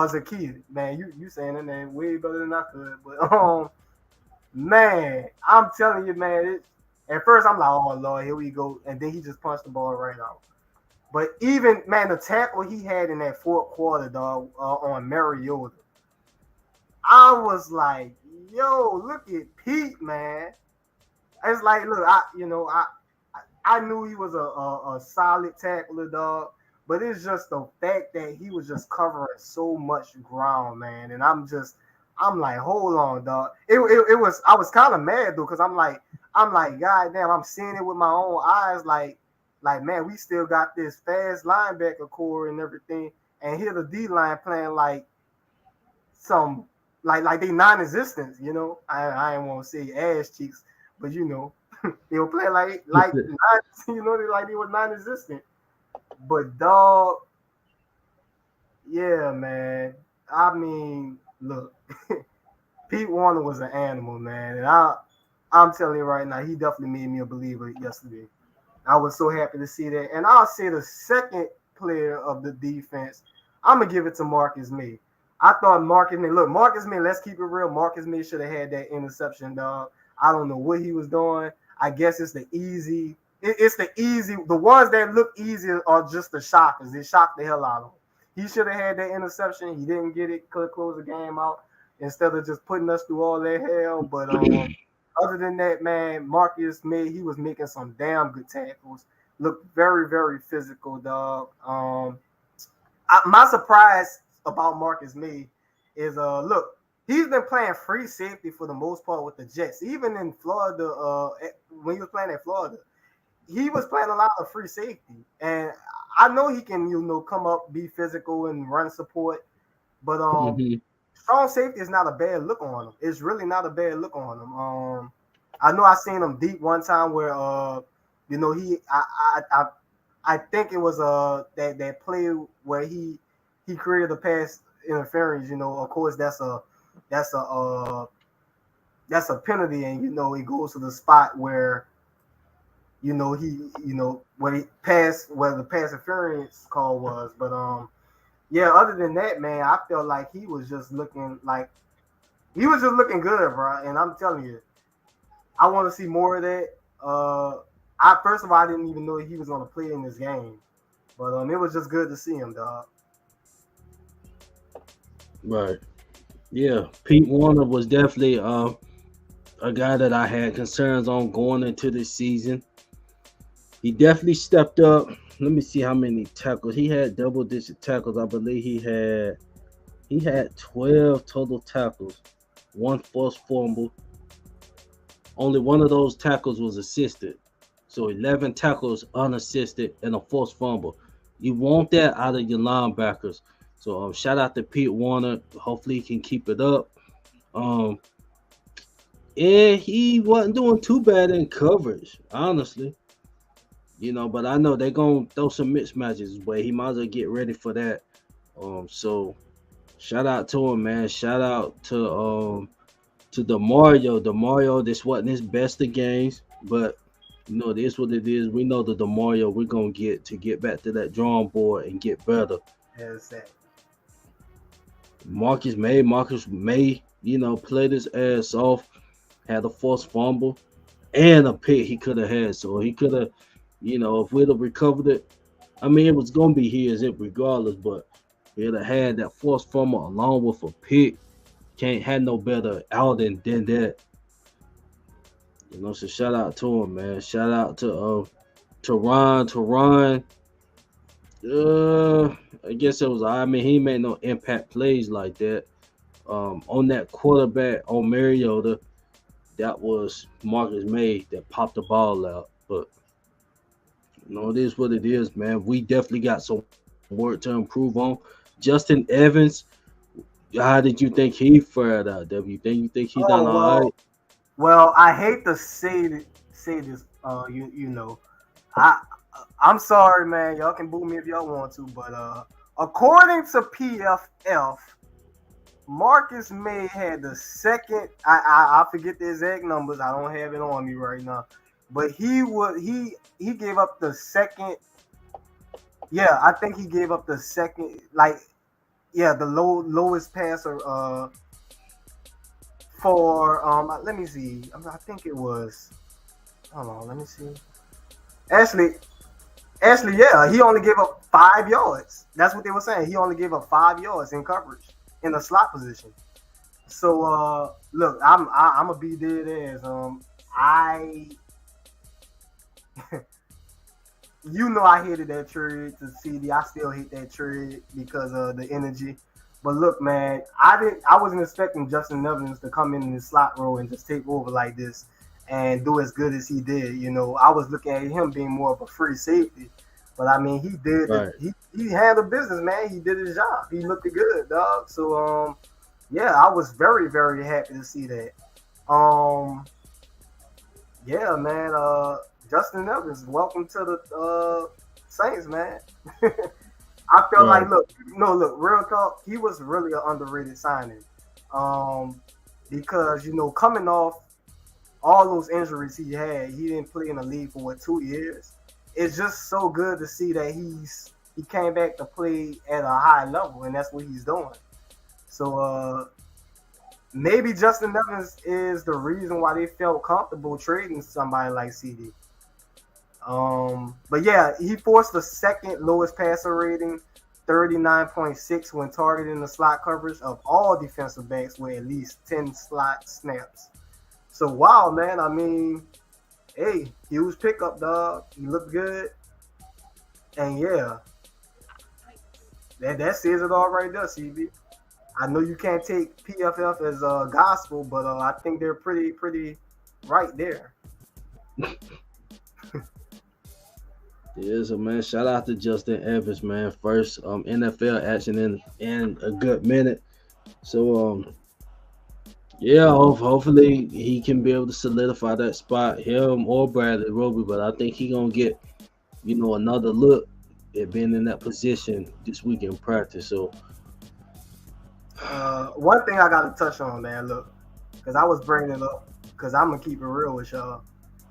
S2: Zakia, man, you saying that name way better than I could. But man, I'm telling you, man. At first, I'm like, oh Lord, here we go, and then he just punched the ball right out. But even man, the tackle he had in that fourth quarter, dog, on Mariota, I was like, yo, look at Pete, man. It's like, look, I knew he was a solid tackler, dog. But it's just the fact that he was just covering so much ground, man. And I'm like, hold on, dog. I was kind of mad though, because I'm like, God damn, I'm seeing it with my own eyes, like man, we still got this fast linebacker core and everything, and here the D line playing like some like they non-existent, you know. I ain't want to say ass cheeks, but you know, they were playing like you know, they were non-existent. But dog, yeah, man. I mean, look, Pete Warner was an animal, man, and I'm telling you right now, he definitely made me a believer yesterday. I was so happy to see that, and I'll say the second player of the defense, I'm gonna give it to Marcus May. I thought Marcus May. Let's keep it real. Marcus May should have had that interception, dog. I don't know what he was doing. I guess it's the easy. It's the easy. The ones that look easy are just the shockers. They shock the hell out of him. He should have had that interception. He didn't get it. Could close the game out instead of just putting us through all that hell. But other than that, man, Marcus May, he was making some damn good tackles. Looked very, very physical, dog. My surprise about Marcus May is look, he's been playing free safety for the most part with the Jets. Even in Florida, when he was playing at Florida, he was playing a lot of free safety. And I know he can, come up, be physical and run support. But strong safety is not a bad look on him. It's really not a bad look on him. I know I seen him deep one time where I think it was that play where he created a pass interference. Of course that's a penalty, and it goes to the spot where where he passed, where the pass interference call was. But yeah, other than that, man, I felt like he was just looking good, bro. And I'm telling you, I want to see more of that. First of all, I didn't even know he was going to play in this game, but it was just good to see him, dog.
S1: Right. Yeah, Pete Warner was definitely a guy that I had concerns on going into this season. He definitely stepped up. Let me see how many tackles. He had double-digit tackles. I believe he had 12 total tackles, one forced fumble. Only one of those tackles was assisted. So 11 tackles unassisted and a forced fumble. You want that out of your linebackers. So shout out to Pete Warner. Hopefully he can keep it up. And he wasn't doing too bad in coverage, honestly. But I know they're going to throw some mismatches, but he might as well get ready for that. So shout out to him, man. Shout out to DeMario. DeMario, this wasn't his best of games, but it is what it is. We know the DeMario we're going to get back to that drawing board and get better.
S2: Exactly.
S1: Marcus May, played his ass off, had a forced fumble and a pick he could have had. So he could have, if we'd have recovered it, I mean, it was going to be his regardless, but he'd have had that forced fumble along with a pick. Can't have no better outing than that. So shout out to him, man. Shout out to Ron. I guess it was. I mean, he made no impact plays like that. On that quarterback on Mariota, that was Marcus May that popped the ball out. But it is what it is, man. We definitely got some work to improve on. Justin Evans, how did you think he fared out? You think he done all right?
S2: Well, I hate to say this You know, I I'm sorry, man. Y'all can boo me if y'all want to, but according to PFF, Marcus May had the second. I forget the exact numbers. I don't have it on me right now, but he gave up the second. Yeah, I think he gave up the second. Like, yeah, the lowest passer. For let me see. I think it was. Hold on, let me see. Actually, yeah, he only gave up 5 yards. That's what they were saying. He only gave up 5 yards in coverage in the slot position. So look, I'm gonna be dead as I you know I hated that trade to CD. I still hate that trade because of the energy. But look, man, I wasn't expecting Justin Evans to come in the slot role and just take over like this and do as good as he did. You know, I was looking at him being more of a free safety. But I mean, he did.
S1: Right.
S2: He handled business, man. He did his job. He looked good, dog. So yeah, I was very very happy to see that. Um, yeah, man. Justin Evans, welcome to the Saints, man. I felt
S1: Right.
S2: like, look, real talk, he was really an underrated signing. Um, because coming off all those injuries he had, he didn't play in the league for 2 years. It's just so good to see that he came back to play at a high level, and that's what he's doing. So maybe Justin Evans is the reason why they felt comfortable trading somebody like CD. But yeah, he forced the second lowest passer rating, 39.6 when targeting the slot coverage of all defensive backs with at least 10 slot snaps. So wow, man. I mean, hey, huge pickup, dog. He looked good, and yeah, that says it all right there, CB. I know you can't take PFF as gospel, but I think they're pretty right there.
S1: Yeah, so man, shout out to Justin Evans, man. First NFL action in a good minute. So yeah, hopefully he can be able to solidify that spot, him or Bradley Roby. But I think he gonna get another look at being in that position this week in practice. So
S2: One thing I got to touch on, man. Look, because I was bringing it up, because I'm gonna keep it real with y'all.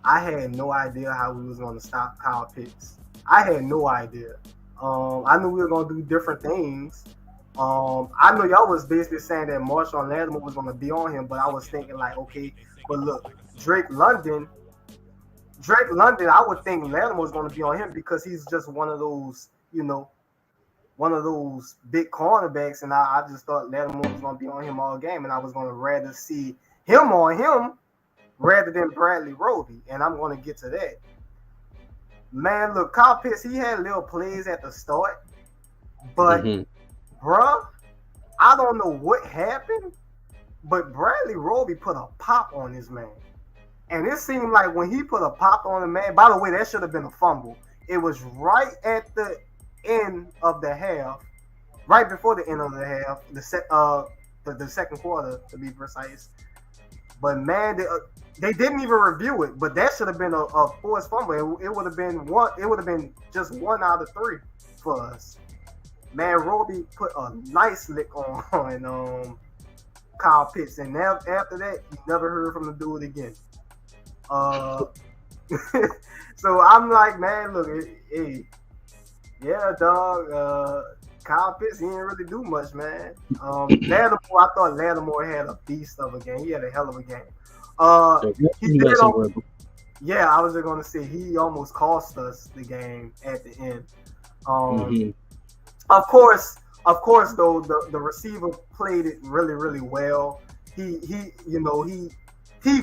S2: I had no idea how we was gonna stop Kyle Pitts. I had no idea. I knew we were gonna do different things. I know y'all was basically saying that Marshawn Lattimore was gonna be on him, but I was thinking like, okay, but look, Drake London, I would think Lattimore was gonna be on him because he's just one of those, one of those big cornerbacks, and I just thought Lattimore was gonna be on him all game, and I was gonna rather see him on him rather than Bradley Roby, and I'm gonna get to that. Man, look, Kyle Pitts, he had little plays at the start, but
S1: mhm.
S2: bruh, I don't know what happened, but Bradley Roby put a pop on his man. And it seemed like when he put a pop on the man, by the way, that should have been a fumble. It was right at the end of the half, right before the end of the half, the second quarter to be precise. But man, they didn't even review it. But that should have been a forced fumble. It would have been one. It would have been just 1 out of 3 for us. Man, Roby put a nice lick on Kyle Pitts, and now after that, you never heard from the dude again. Uh, so I'm like, man, look, hey, yeah, dog. Kyle Pitts, he didn't really do much, man. Lattimore, I thought Lattimore had a beast of a game. He had a hell of a game.
S1: So
S2: He
S1: you got
S2: did.
S1: somewhere.
S2: Yeah, I was just gonna say he almost cost us the game at the end. Um,
S1: Hmm.
S2: of course, though the receiver played it really, really well. He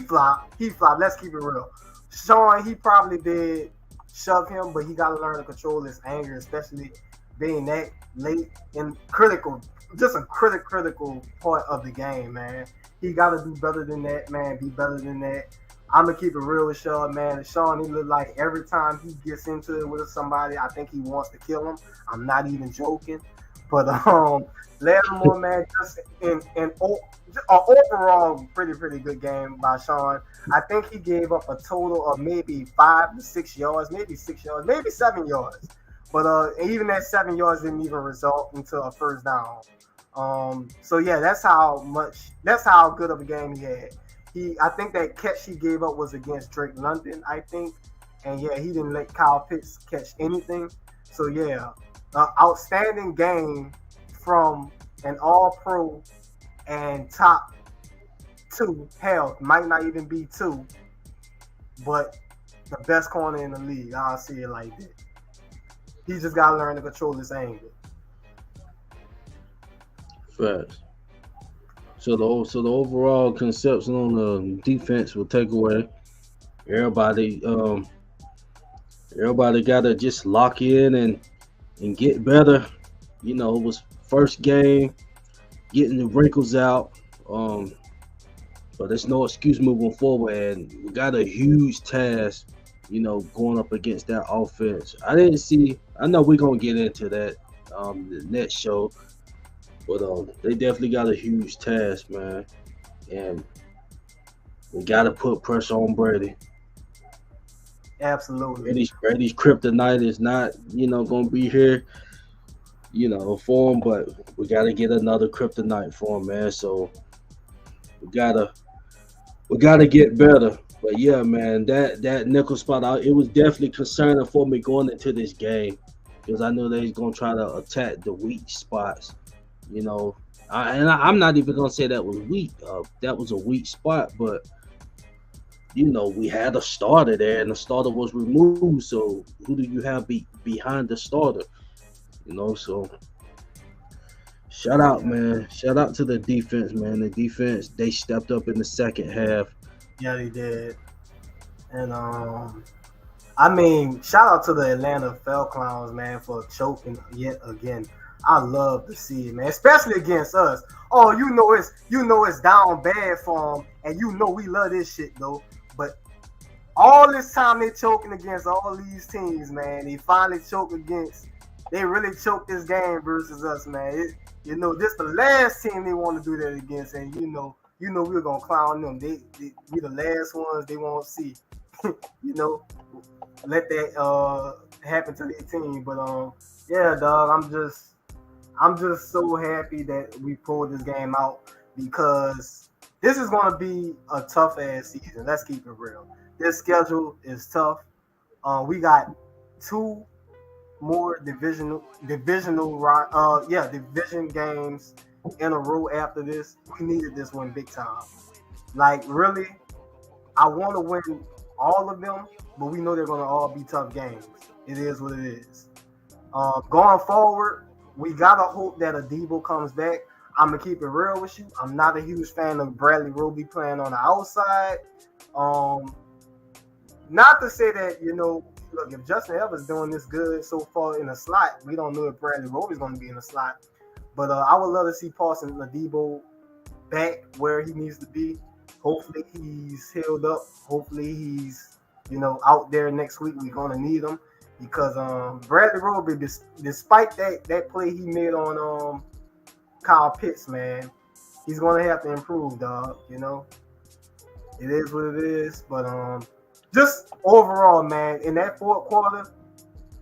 S2: flopped. He flopped. Let's keep it real. Sean, he probably did shove him, but he got to learn to control his anger, especially being that late and critical, just a critical part of the game, man. He got to do better than that, man. Be better than that. I'm gonna keep it real with Sean, man. Sean, he look like every time he gets into it with somebody, I think he wants to kill him. I'm not even joking. But Lattimore, man, just overall pretty good game by Sean. I think he gave up a total of maybe 5 to 6 yards, maybe 6 yards, maybe 7 yards. But even that 7 yards didn't even result into a first down. So yeah, that's how good of a game he had. I think that catch he gave up was against Drake London, I think, and yeah, he didn't let Kyle Pitts catch anything. So yeah, outstanding game from an All-Pro and top two. Hell, might not even be two, but the best corner in the league. I'll see it like that. He just got to learn to control his anger.
S1: Facts. So the overall conception on the defense will take away. Everybody gotta just lock in and get better. You know, it was first game, getting the wrinkles out. But there's no excuse moving forward, and we got a huge task, you know, going up against that offense. I know we're gonna get into that the next show, but they definitely got a huge task, man. And we gotta put pressure on Brady.
S2: Absolutely.
S1: Brady's kryptonite is not, you know, gonna be here, you know, for him, but we gotta get another kryptonite for him, man. So we gotta get better. But yeah, man, that nickel spot, it was definitely concerning for me going into this game because I knew they was gonna try to attack the weak spots. You know, I'm not even gonna say that was weak. That was a weak spot, but you know, we had a starter there, and the starter was removed. So who do you have behind the starter? You know, so shout out, man. Shout out to the defense, man. The defense, they stepped up in the second half.
S2: Yeah, they did. And I mean, shout out to the Atlanta Falcons, man, for choking yet again. I love to see it, man, especially against us. Oh, you know it's down bad for them, and you know we love this shit though. But all this time they choking against all these teams, man. They finally choke against. They really choked this game versus us, man. You know, this the last team they want to do that against, and you know we're gonna clown them. They we the last ones they won't see. You know, let that happen to their team. But yeah, dog, I'm just so happy that we pulled this game out because this is gonna be a tough ass season. Let's keep it real. This schedule is tough. We got 2 more division games in a row after this. We needed this one big time. Like really, I want to win all of them, but we know they're gonna all be tough games. It is what it is. Going forward, we gotta hope that Adebo comes back. I'm gonna keep it real with you. I'm not a huge fan of Bradley Roby playing on the outside. Not to say that, you know, look, if Justin Evans doing this good so far in the slot, we don't know if Bradley Roby's going to be in the slot. But I would love to see Paulson Adebo back where he needs to be. Hopefully he's healed up. Hopefully he's, you know, out there next week. We're going to need him because Bradley Roby, despite that play he made on Kyle Pitts, man, he's going to have to improve, dog. You know, it is what it is. But just overall, man, in that fourth quarter,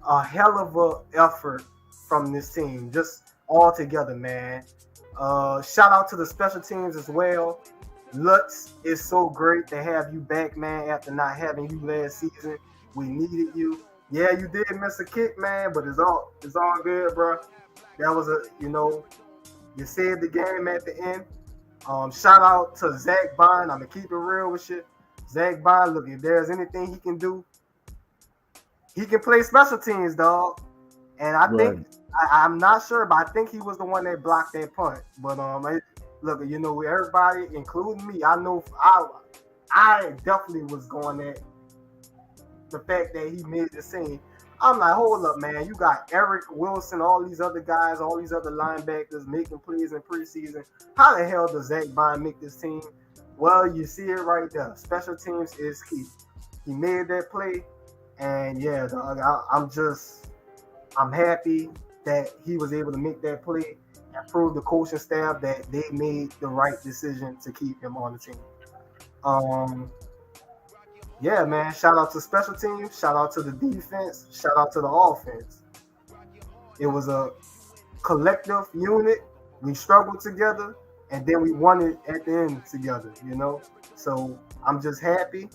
S2: a hell of a effort from this team, just all together, man. Shout out to the special teams as well. Lutz, it's so great to have you back, man, after not having you last season. We needed you. Yeah, you did miss a kick, man, but it's all good, bro. That was you saved the game at the end. Shout out to Zach Bond. I'm gonna keep it real with you. Zach Bond, look, if there's anything he can do, he can play special teams, dog. And I think I'm not sure, but I think he was the one that blocked that punt. But look, you know, everybody, including me, I know I definitely was going at the fact that he made the scene. I'm like, hold up, man. You got Eric Wilson, all these other guys, all these other linebackers making plays in preseason. How the hell does Zach Bond make this team? Well, you see it right there. Special teams is key. He made that play, and yeah, dog, I'm happy that he was able to make that play. and prove the coaching staff that they made the right decision to keep him on the team. Yeah, man. Shout out to special teams. Shout out to the defense. Shout out to the offense. It was a collective unit. We struggled together, and then we won it at the end together. So I'm just happy.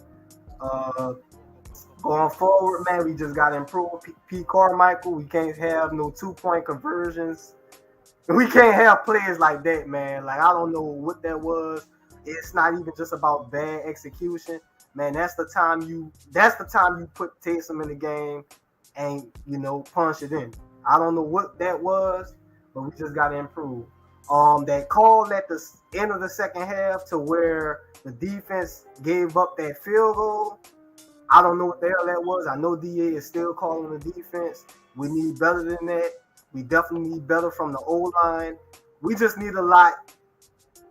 S2: Going forward, man, we just got to improve. P. Carmichael, we can't have no 2-point conversions. We can't have players like that, man. Like, I don't know what that was. It's not even just about bad execution. Man, that's the time you put Taysom in the game and, punch it in. I don't know what that was, but we just got to improve. That call at the end of the second half to where the defense gave up that field goal, I don't know what the hell that was. I know DA is still calling the defense. We need better than that. We definitely need better from the O-line. We just need a lot.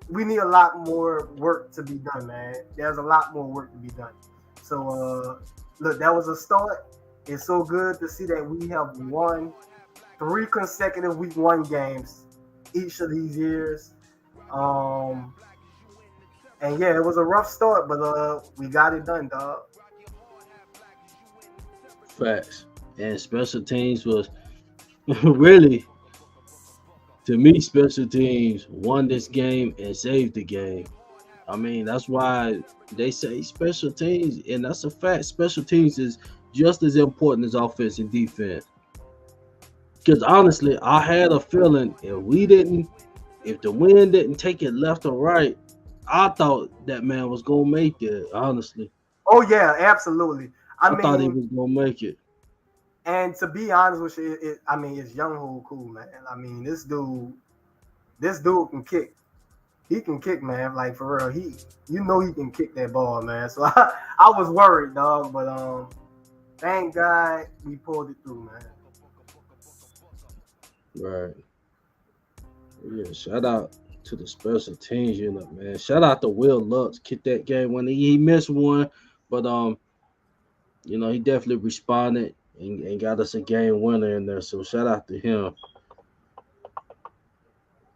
S2: We need a lot more work to be done, man. There's a lot more work to be done. So, look, that was a start. It's so good to see that we have won 3 consecutive week 1 games each of these years. And yeah, it was a rough start, but we got it done, dog.
S1: Facts. And special teams was really, to me, special teams won this game and saved the game. I mean, that's why they say special teams, and that's a fact. Special teams is just as important as offense and defense. Because honestly, I had a feeling if the wind didn't take it left or right, I thought that man was gonna make it. Honestly.
S2: Oh yeah, absolutely.
S1: I thought he was gonna make it.
S2: And to be honest with you, it's Young Ho cool, man. I mean, this dude can kick. He can kick, man. Like, for real, he can kick that ball, man. So I was worried, dog, but thank God we pulled it through, man.
S1: Right. Yeah. Shout out to the special teams unit, man. Shout out to Will Lutz. Kicked that game when he missed one, but he definitely responded and got us a game winner in there. So shout out to him.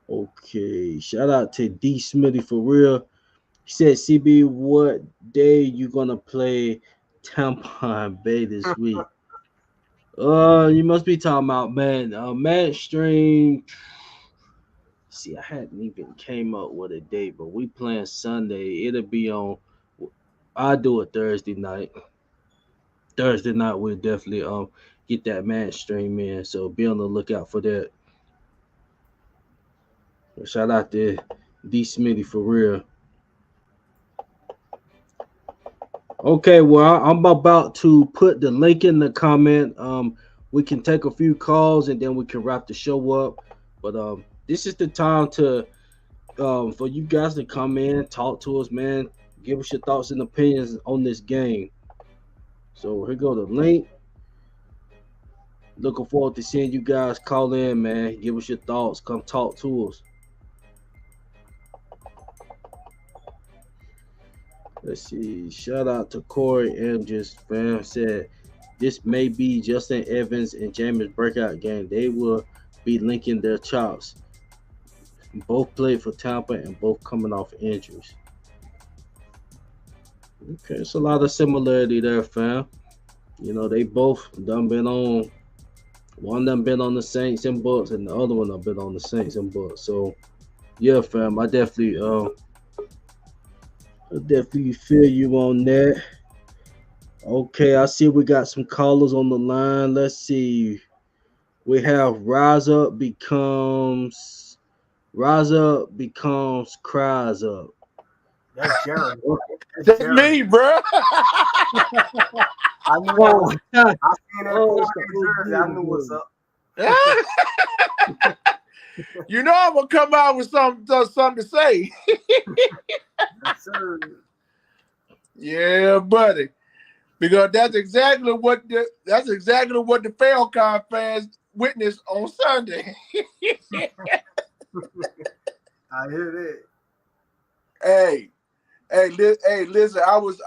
S1: Okay, shout out to D Smitty for real. He said, CB, what day you gonna play Tampon Bay this week? You must be talking about, man, match stream. See, I hadn't even came up with a date, but we playing Sunday. It'll be on. I'll do it Thursday night. Thursday night we'll definitely get that match stream in. So be on the lookout for that. Shout out to D Smitty for real. Okay, well, I'm about to put the link in the comment. We can take a few calls and then we can wrap the show up. But this is the time to for you guys to come in, talk to us, man. Give us your thoughts and opinions on this game. So here go the link. Looking forward to seeing you guys call in, man. Give us your thoughts. Come talk to us. Let's see. Shout out to Corey M. Just fam said this may be Justin Evans and Jameis breakout game. They will be linking their chops. Both played for Tampa and both coming off injuries. Okay, it's a lot of similarity there, fam. They both done been on. One done been on the Saints and Bucks, and the other one done been on the Saints and Bucks. So, yeah, fam, I definitely feel you on that. Okay, I see we got some callers on the line. Let's see. We have Rise Up becomes Cries Up.
S2: That's Jerry.
S3: That's me, bro.
S2: I knew that. I seen that post in Jersey. I knew what's up.
S3: I'm gonna come out with something to say.
S2: Yes, sir.
S3: Yeah, buddy. Because that's exactly what the Falcon fans witnessed on Sunday.
S2: I hear that.
S3: Hey, listen. I was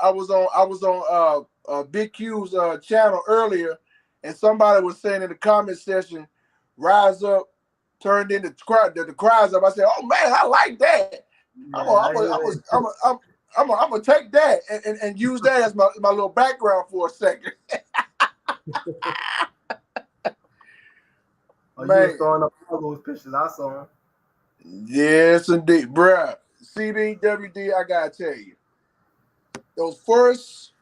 S3: on Big Q's channel earlier, and somebody was saying in the comment section, "Rise up turned into the cries up. I said, "Oh man, I like that. I'm gonna take that and use that as my little background for a second."
S2: Oh, man. You was throwing up all those pictures. I saw them.
S3: Yes, indeed, bruh. CBWD, I gotta tell you, those first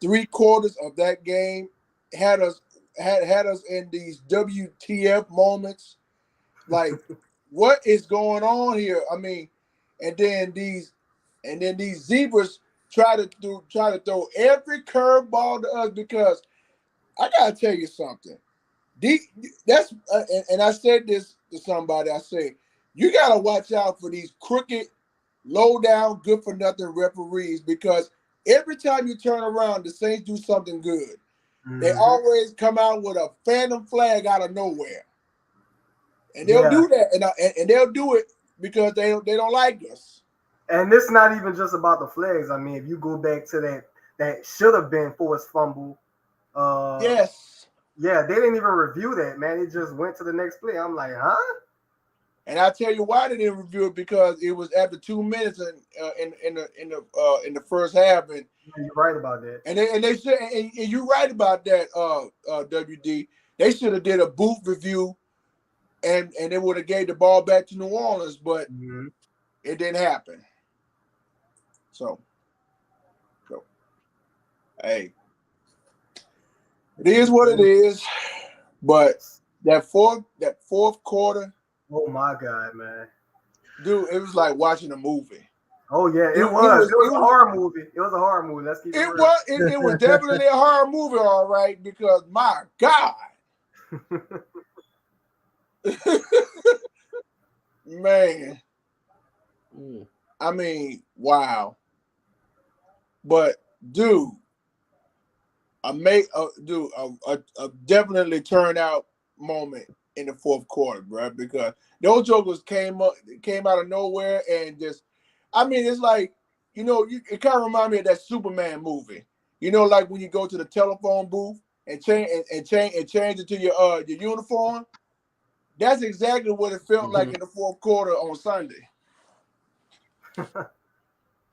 S3: 3 quarters of that game had us in these WTF moments. Like, what is going on here? I mean, and then these zebras try to throw every curveball to us, because I gotta tell you something. And I said this to somebody. I said, you gotta watch out for these crooked, low down, good for nothing referees, because every time you turn around, the Saints do something good. Mm-hmm. They always come out with a phantom flag out of nowhere, and they'll do that, and they'll do it because they don't like us.
S2: And it's not even just about the flags. I mean, if you go back to that should have been forced fumble.
S3: Yes.
S2: Yeah, they didn't even review that, man. It just went to the next play. I'm like, huh?
S3: And I'll tell you why they didn't review it, because it was after 2 minutes in the first half, and
S2: you're right about that.
S3: And they should, and you're right about that, WD. They should have did a booth review, and they would have gave the ball back to New Orleans, but it didn't happen. So, hey, it is what it is. But that fourth quarter.
S2: Oh my God, man!
S3: Dude, it was like watching a movie.
S2: Oh yeah, it was a horror movie. It was a horror movie. Let's keep it real.
S3: It was definitely a horror movie, all right, because my God. Man. I mean, wow. But dude, a definitely turnout moment in the fourth quarter, bro, because those jokers came out of nowhere and just, I mean, it's like, you know, it kind of reminds me of that Superman movie. You know, like when you go to the telephone booth and change it to your uniform. That's exactly what it felt like in the fourth quarter on Sunday.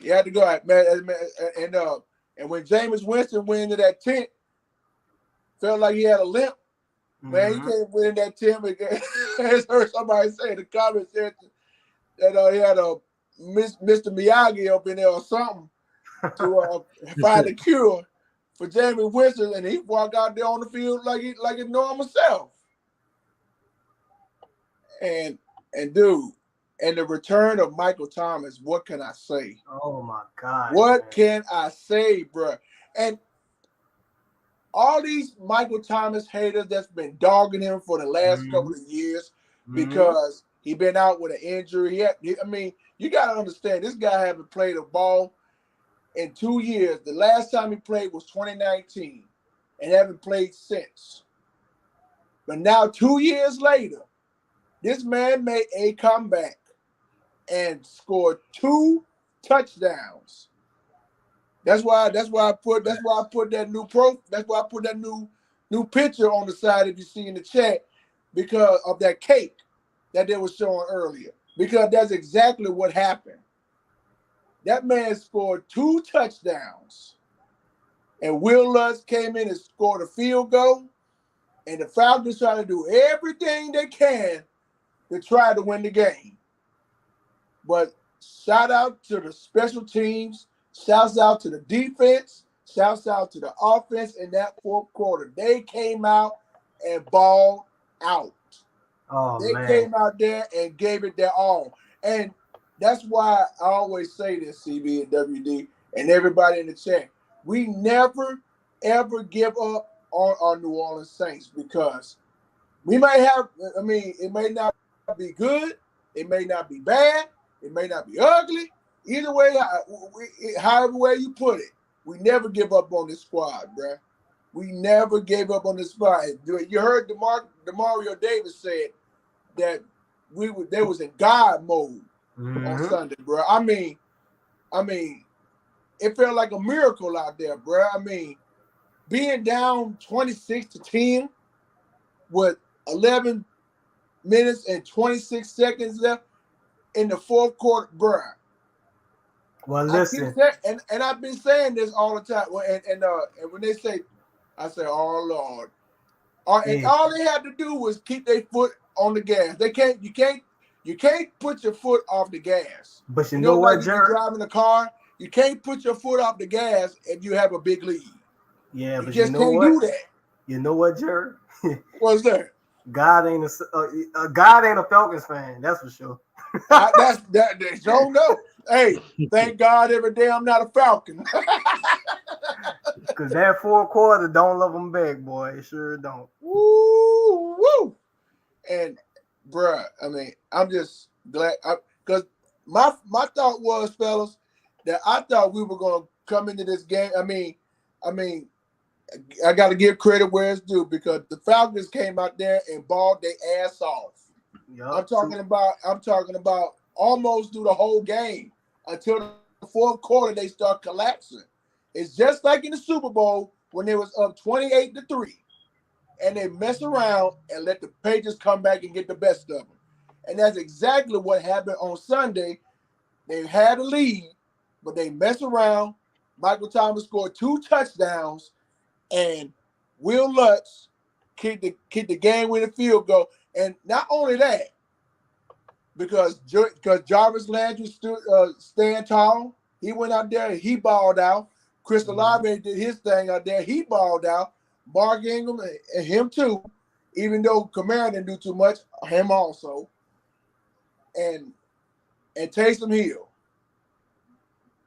S3: You had to go out, man, and when Jameis Winston went into that tent, felt like he had a limp. Man, he came in that tent. I heard somebody say in the comments that he had a Mr. Miyagi up in there or something to find a cure for Jameis Winston, and he walked out there on the field like his normal self. And dude, and the return of Michael Thomas, what can I say?
S2: Oh my God.
S3: What can I say, bro? And all these Michael Thomas haters that's been dogging him for the last couple of years because he been out with an injury. I mean, you got to understand, this guy haven't played a ball in 2 years. The last time he played was 2019 and haven't played since. But now 2 years later, this man made a comeback and scored 2 touchdowns. That's why I put that new picture on the side if you see in the chat, because of that cake that they were showing earlier. Because that's exactly what happened. That man scored 2 touchdowns, and Will Lutz came in and scored a field goal, and the Falcons try to do everything they can to try to win the game. But shout out to the special teams. Shouts out to the defense. Shouts out to the offense in that fourth quarter. They came out and balled out. They came out there and gave it their all. And that's why I always say this, CB and WD, and everybody in the chat. We never, ever give up on our New Orleans Saints, because we might have, I mean, it may not be good. It may not be bad. It may not be ugly. Either way, however way you put it, we never give up on this squad, bruh. We never gave up on this squad. You heard Demario Davis said that they was in God mode on Sunday, bro. I mean, it felt like a miracle out there, bro. I mean, being down 26-10 with 11 minutes and 26 seconds left in the fourth quarter, bruh.
S2: Well,
S3: I keep
S2: listen.
S3: saying, and I've been saying this all the time. And when they say, I say, "Oh Lord," and
S2: Yeah.
S3: all they had to do was keep their foot on the gas. You can't put your foot off the gas.
S2: But you
S3: You
S2: know
S3: know, like
S2: what,
S3: if you're
S2: Jared?
S3: driving a car, you can't put your foot off the gas if you have a big lead.
S2: Yeah,
S3: You
S2: but you
S3: just
S2: know
S3: can't
S2: what?
S3: do that.
S2: You know what, Jared?
S3: What's that?
S2: God ain't a Falcons fan. That's for sure.
S3: That's don't know. Hey, thank God every day I'm not a Falcon.
S2: Because that fourth quarter don't love them back, boy. It sure don't.
S3: Woo, woo. And bruh, I mean, I'm just glad because my thought was, fellas, that I thought we were gonna come into this game. I mean, I got to give credit where it's due because the Falcons came out there and balled their ass off. I'm talking about almost through the whole game until the fourth quarter they start collapsing. It's just like in the Super Bowl when they was up 28-3, and they mess around and let the Patriots come back and get the best of them. And that's exactly what happened on Sunday. They had a lead, but they mess around. Michael Thomas scored 2 touchdowns, and Will Lutz kicked the game-winning field goal. And not only that, because Jarvis Landry stand tall, he went out there and he balled out. Chris Olave did his thing out there. He balled out. Mark Ingram and him too, even though Kamara didn't do too much, him also. And Taysom Hill.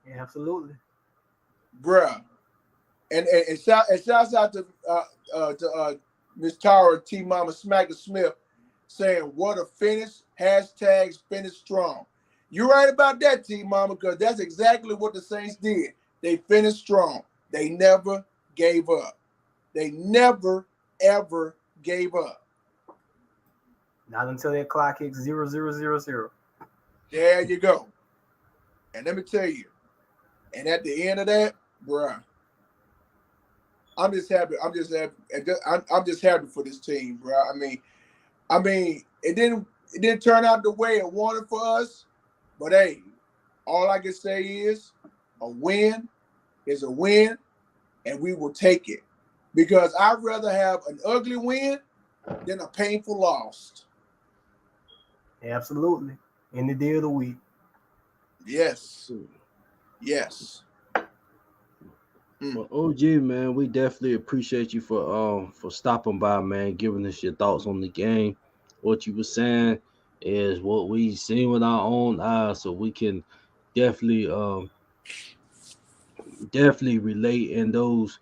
S2: Yeah, absolutely.
S3: Bruh. And shouts out to Miss Tara T Mama Smacker Smith saying what a finish, hashtags finish strong. You're right about that, T Mama, because that's exactly what the Saints did. They finished strong. They never gave up. They never, ever gave up.
S2: Not until that clock hits 0-0-0-0.
S3: There you go. And let me tell you, and at the end of that, bruh, I'm just happy. I'm just happy for this team, bruh. I mean, it didn't turn out the way it wanted for us, but hey, all I can say is a win is a win, and we will take it. Because I'd rather have an ugly win than a painful loss.
S2: Absolutely. In the day of the week.
S3: Yes. Yes.
S1: Well, OG, man, we definitely appreciate you for stopping by, man, giving us your thoughts on the game. What you were saying is what we seen with our own eyes, so we can definitely definitely relate in those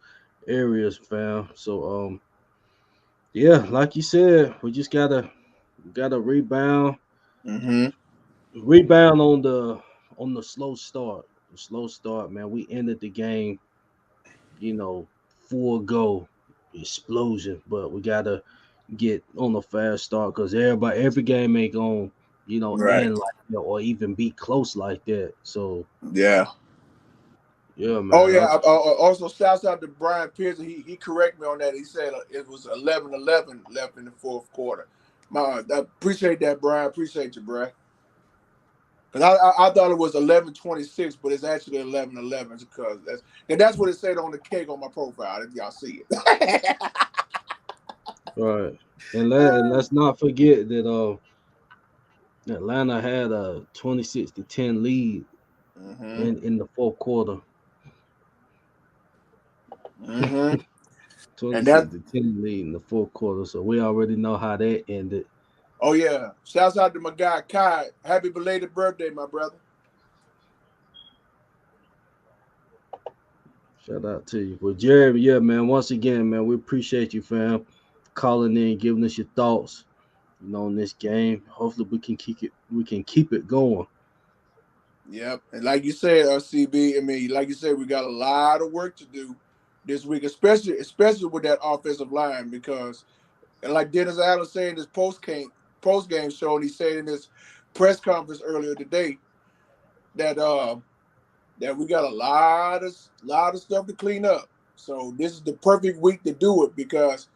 S1: areas, fam. So yeah, like you said, we just gotta
S3: Mm-hmm.
S1: rebound on the slow start. The slow start, man. We ended the game, full go explosion, but we gotta get on a fast start because every game ain't gonna,
S3: Right.
S1: end like that or even be close like that. So
S3: Yeah.
S1: yeah,
S3: Oh
S1: man.
S3: yeah. Also, shouts out to Brian Pearson. He corrected me on that. He said it was 11-11 left in the fourth quarter. I appreciate that, Brian. Appreciate you, Brian. Because I thought it was 11-26, but it's actually 11-11 because that's what it said on the cake on my profile. If y'all see it.
S1: Right. And let's not forget that Atlanta had a 26-10 lead
S3: Mm-hmm.
S1: in the fourth quarter.
S3: Mm-hmm. And
S1: 26
S3: that.
S1: to 10 lead in the fourth quarter. So we already know how that ended.
S3: Oh yeah. Shouts out to my guy Kai. Happy belated birthday, my brother.
S1: Shout out to you. Well, Jeremy, yeah, man. Once again, man, we appreciate you, fam, calling in, giving us your thoughts, on this game. Hopefully we can keep it going.
S3: Yep. And like you said, CB, I mean, like you said, we got a lot of work to do this week, especially with that offensive line, because and like Dennis Allen said in his post game show, and he said in his press conference earlier today that that we got a lot of stuff to clean up. So this is the perfect week to do it because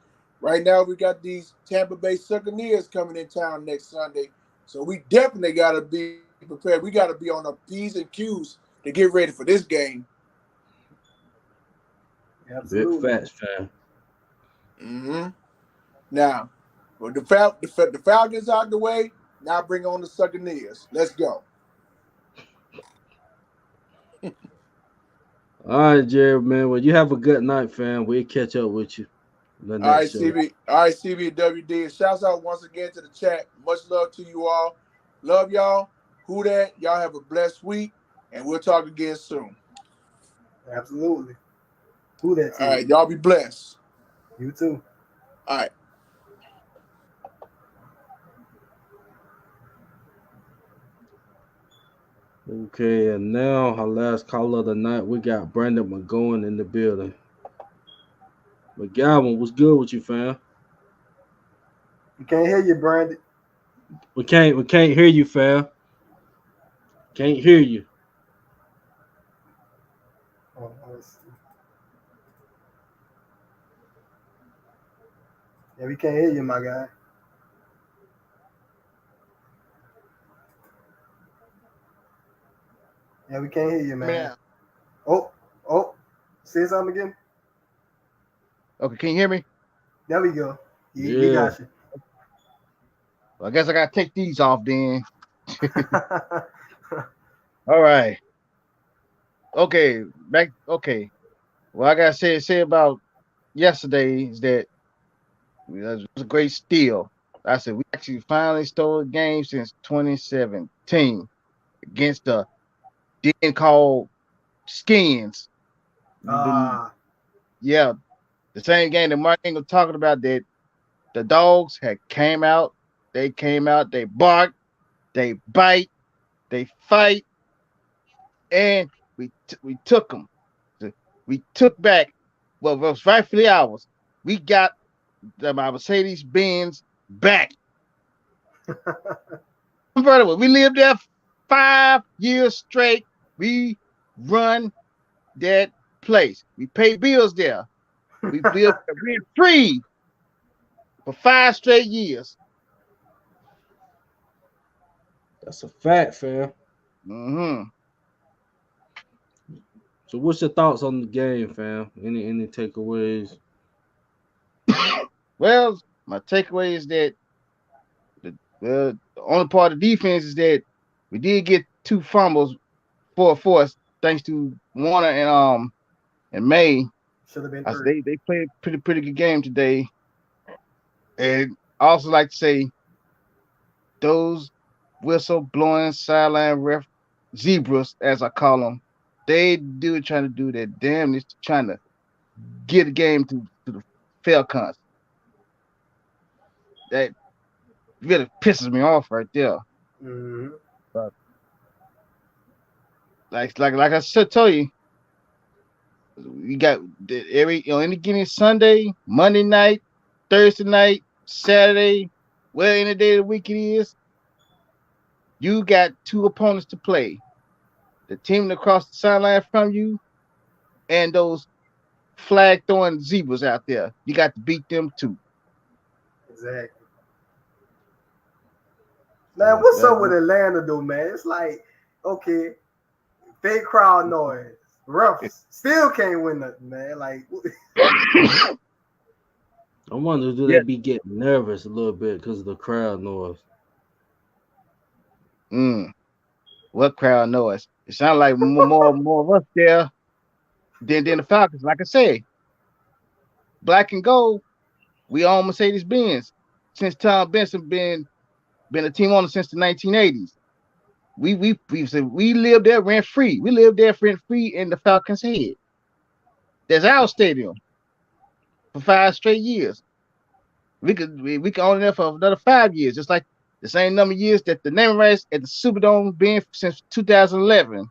S3: Right now, we got these Tampa Bay Buccaneers coming in town next Sunday, so we definitely got to be prepared. We got to be on our P's and Q's to get ready for this game.
S1: Big
S2: Absolutely.
S1: facts, fam.
S3: Mm-hmm. Now, with the Falcons out the way, now bring on the Buccaneers. Let's go.
S1: All right, Jared, man. Well, you have a good night, fam. We'll catch up with you the
S3: All right,
S1: next show.
S3: CB. All right, CB and WD. And shouts out once again to the chat. Much love to you all. Love y'all. Who that? Y'all have a blessed week, and we'll talk again soon.
S2: Absolutely. Who that?
S3: All right, y'all be blessed.
S2: You too.
S3: All right.
S1: Okay, and now our last call of the night, we got Brandon McGowan in the building. McGowan, what's good with you, fam?
S2: You can't hear you, Brandon.
S1: We can't hear you, fam. Can't hear you.
S2: Oh, let's see. Yeah, we can't hear you, my guy. Yeah, we can't hear you, man. Oh, say something again.
S4: Okay, can you hear me?
S2: There we go. We
S1: Yeah.
S2: got you.
S4: Well, I guess I gotta take these off then. All right. Okay, back. Okay. Well, I gotta say about yesterday is that it was a great steal. I said we actually finally stole a game since 2017 against the then called Skins. Yeah, the same game that Mark Ingram talking about that the dogs had came out. They came out. They bark. They bite. They fight, and we took them. We took back what was rightfully ours. We got my Mercedes Benz back. Brother, we lived there 5 years straight. We run that place. We pay bills there. We lived rent free for 5 straight years.
S1: That's a fact, fam.
S4: Mm-hmm.
S1: So, what's your thoughts on the game, fam? Any takeaways?
S4: Well, my takeaway is that the only part of defense is that we did get 2 fumbles for us, thanks to Warner and May.
S2: Should have been
S4: I
S2: three.
S4: they played a pretty good game today. And I also like to say those whistle blowing sideline ref zebras, as I call them, they do trying to do that damn is trying to get the game to the Falcons. That really pisses me off right there.
S2: Mm-hmm.
S4: But like I said, tell you, you got any given Sunday, Monday night, Thursday night, Saturday, well, any day of the week it is, you got 2 opponents to play. The team across the sideline from you and those flag throwing zebras out there. You got to beat them too.
S2: Exactly. Man, what's up with Atlanta though, man? It's like, okay, fake crowd noise. Refs still can't win nothing, man. Like,
S1: I wonder, do
S4: Yeah.
S1: they be getting nervous a little bit because of the crowd noise?
S4: What crowd noise? It sounds like more of us there than the Falcons. Like I said, black and gold, we own Mercedes Benz since Tom Benson been a team owner since the 1980s. We lived there rent free. We lived there rent free in the Falcons' head. That's our stadium for 5 straight years. We could own it there for another 5 years, just like the same number of years that the naming rights at the Superdome been since 2011.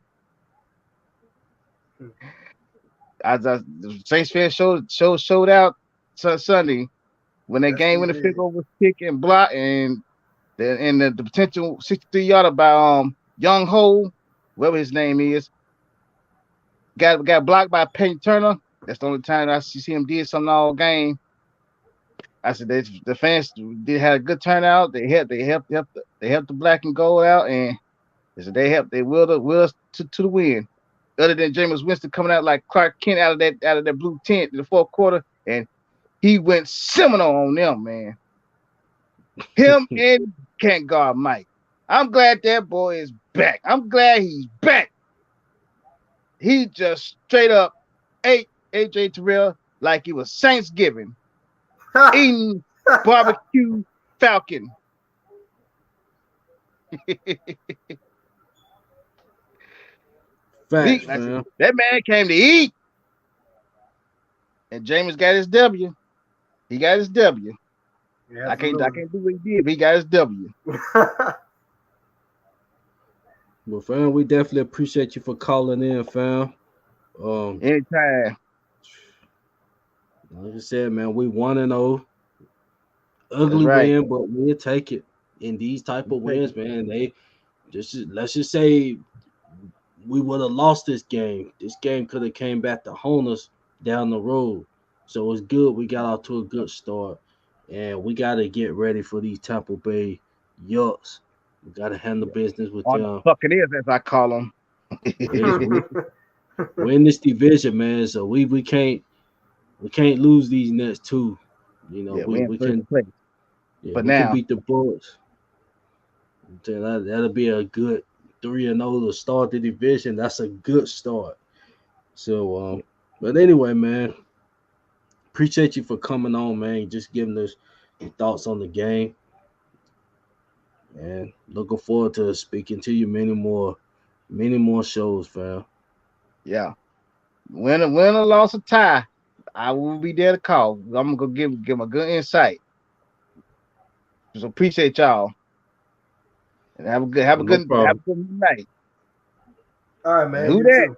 S4: The Saints fans showed out Sunday when that
S2: yes,
S4: game
S2: they
S4: when the
S2: did.
S4: field goal was kick and block and the potential 63-yarder by Young Ho, whatever his name is, got blocked by Payton Turner. That's the only time I see him did something all game. I said the fans did had a good turnout. They helped the black and gold out, and they willed us to the win. Other than Jameis Winston coming out like Clark Kent out of that blue tent in the fourth quarter, and he went seminal on them, man. Him and can't guard Mike. I'm glad that boy is back. I'm glad he's back. He just straight up ate AJ Terrell like it was Thanksgiving, eating barbecue falcon.
S1: Facts, man.
S4: That man came to eat, and Jameis got his W. He got his W. Yeah, I can't do what he did, but he got his W.
S1: Well, fam, we definitely appreciate you for calling in, fam.
S4: Anytime.
S1: Like I said, man, we 1-0. Ugly win, but we'll take it. In these type of wins, man, let's just say we would have lost this game. This game could have came back to haunt us down the road. So it's good. We got off to a good start. And we got to get ready for these Tampa Bay Yucks. We got to handle business with them.
S4: The fuck it is, as I call them.
S1: We're in this division, man. So we can't lose these next two. You know, we can play. Yeah, but now can beat the Bulls. That'll be a good 3-0 to start the division. That's a good start. So, but anyway, man, appreciate you for coming on, man. Just giving us your thoughts on the game. And looking forward to speaking to you many more shows, fam.
S4: Yeah. Win or loss or tie, I will be there to call. I'm gonna give a good insight. So appreciate y'all. And have a good night.
S2: All right, man.
S4: Who that?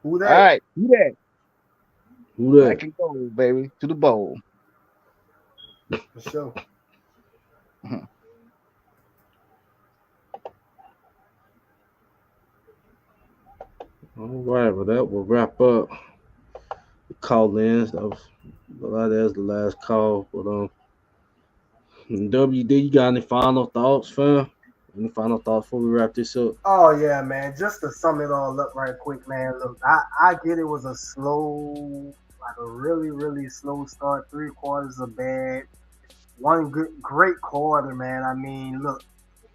S2: All
S4: right, who that?
S1: I
S4: can go, baby, to the bowl.
S2: For sure.
S1: All right, well, that will wrap up the call-ins. That's the last call. But WD, you got any final thoughts, fam? Any final thoughts before we wrap this up?
S2: Oh yeah, man. Just to sum it all up right quick, man. Look, I get it was a really, really slow start. 3 quarters are bad. One great quarter, man. I mean, look,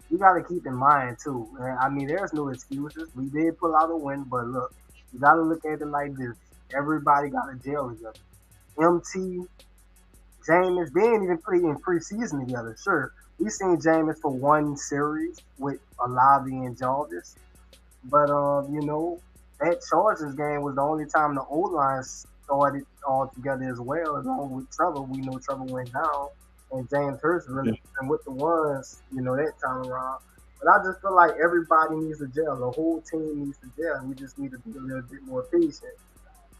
S2: you got to keep in mind too. Man. I mean, there's no excuses. We did pull out a win, but look, you got to look at it like this. Everybody got a jail together. MT, Jameis, they ain't even play in preseason together. Sure, we seen Jameis for one series with Olave and Jarvis, but you know, that Chargers game was the only time the O-line started all together as well. Along with Trevor, we know Trevor went down, and James Hurst really and with the ones, you know, that time around. But I just feel like everybody needs to gel. The whole team needs to gel. We just need to be a little bit more patient.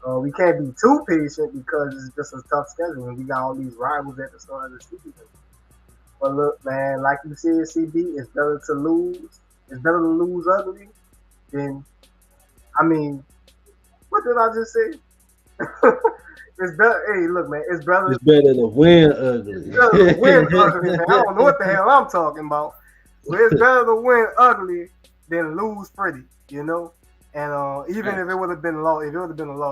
S2: We can't be too patient because it's just a tough schedule and we got all these rivals at the start of the season. But look, man, like you said, CB, it's better to lose. It's better to lose ugly than, I mean, what did I just say? It's better. Hey, look, man, it's better
S1: to win ugly.
S2: It's better to win ugly, man. I don't know what the hell I'm talking about. But it's better to win ugly than lose pretty, you know? And even if it would have been a loss,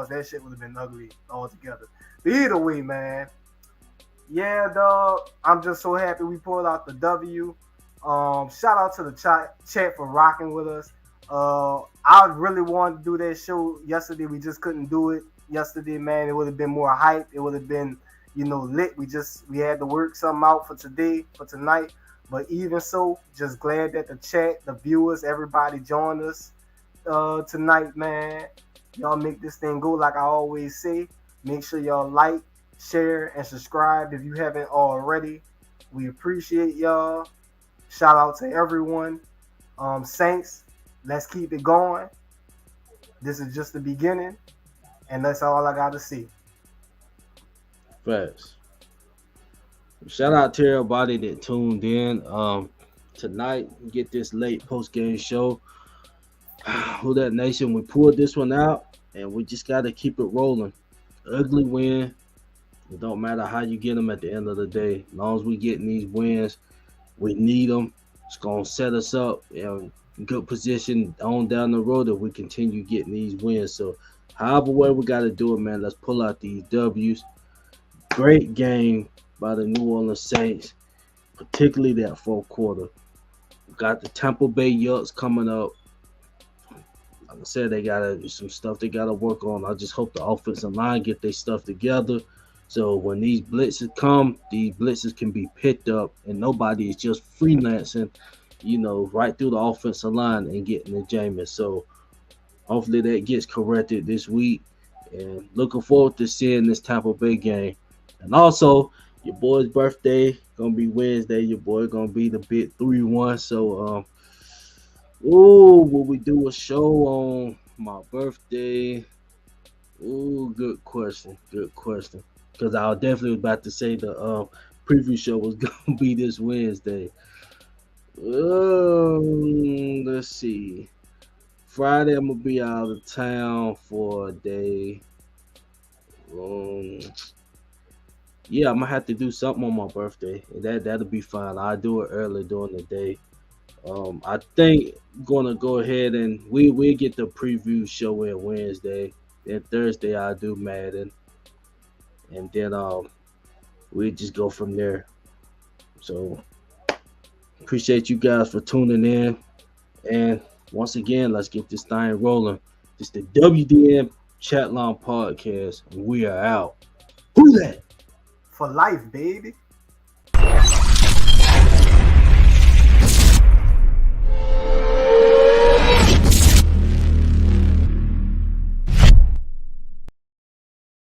S2: that shit would have been ugly altogether. But either way, man. Yeah, dog. I'm just so happy we pulled out the W. Shout out to the chat for rocking with us. I really wanted to do that show yesterday. We just couldn't do it yesterday, man. It would have been more hype. It would have been, you know, lit. We had to work something out for tonight. But even so, just glad that the chat, the viewers, everybody joined us tonight, man. Y'all make this thing go like I always say. Make sure y'all like, share, and subscribe if you haven't already. We appreciate y'all. Shout out to everyone. Saints, let's keep it going. This is just the beginning, and that's all I got to see.
S1: Facts. Shout out to everybody that tuned in tonight. Get this late post-game show. Who That Nation, we pulled this one out, and we just got to keep it rolling. Ugly win. It don't matter how you get them at the end of the day. As long as we getting these wins, we need them. It's gonna set us up in good position on down the road if we continue getting these wins. So, however way we got to do it, man. Let's pull out these W's. Great game by the New Orleans Saints, particularly that fourth quarter. We got the Tampa Bay Yucks coming up. Like I said, they got some stuff they gotta work on. I just hope the offensive line get their stuff together. So when these blitzes come, these blitzes can be picked up, and nobody is just freelancing, right through the offensive line and getting the Jameis. So hopefully that gets corrected this week. And looking forward to seeing this Tampa Bay game. And also, your boy's birthday gonna be Wednesday. Your boy gonna be the big 3-1. So will we do a show on my birthday? Good question. Good question. Because I was definitely about to say the preview show was gonna be this Wednesday. Let's see. Friday I'm gonna be out of town for a day. Yeah, I'm gonna have to do something on my birthday. That'll be fine. I'll do it early during the day. I think I'm gonna go ahead and we'll get the preview show in Wednesday. Then Thursday I'll do Madden, and then we just go from there. So appreciate you guys for tuning in, and once again, let's get this thing rolling. It's the WDN Chatline podcast, and we are out. Who that?
S2: For life, baby.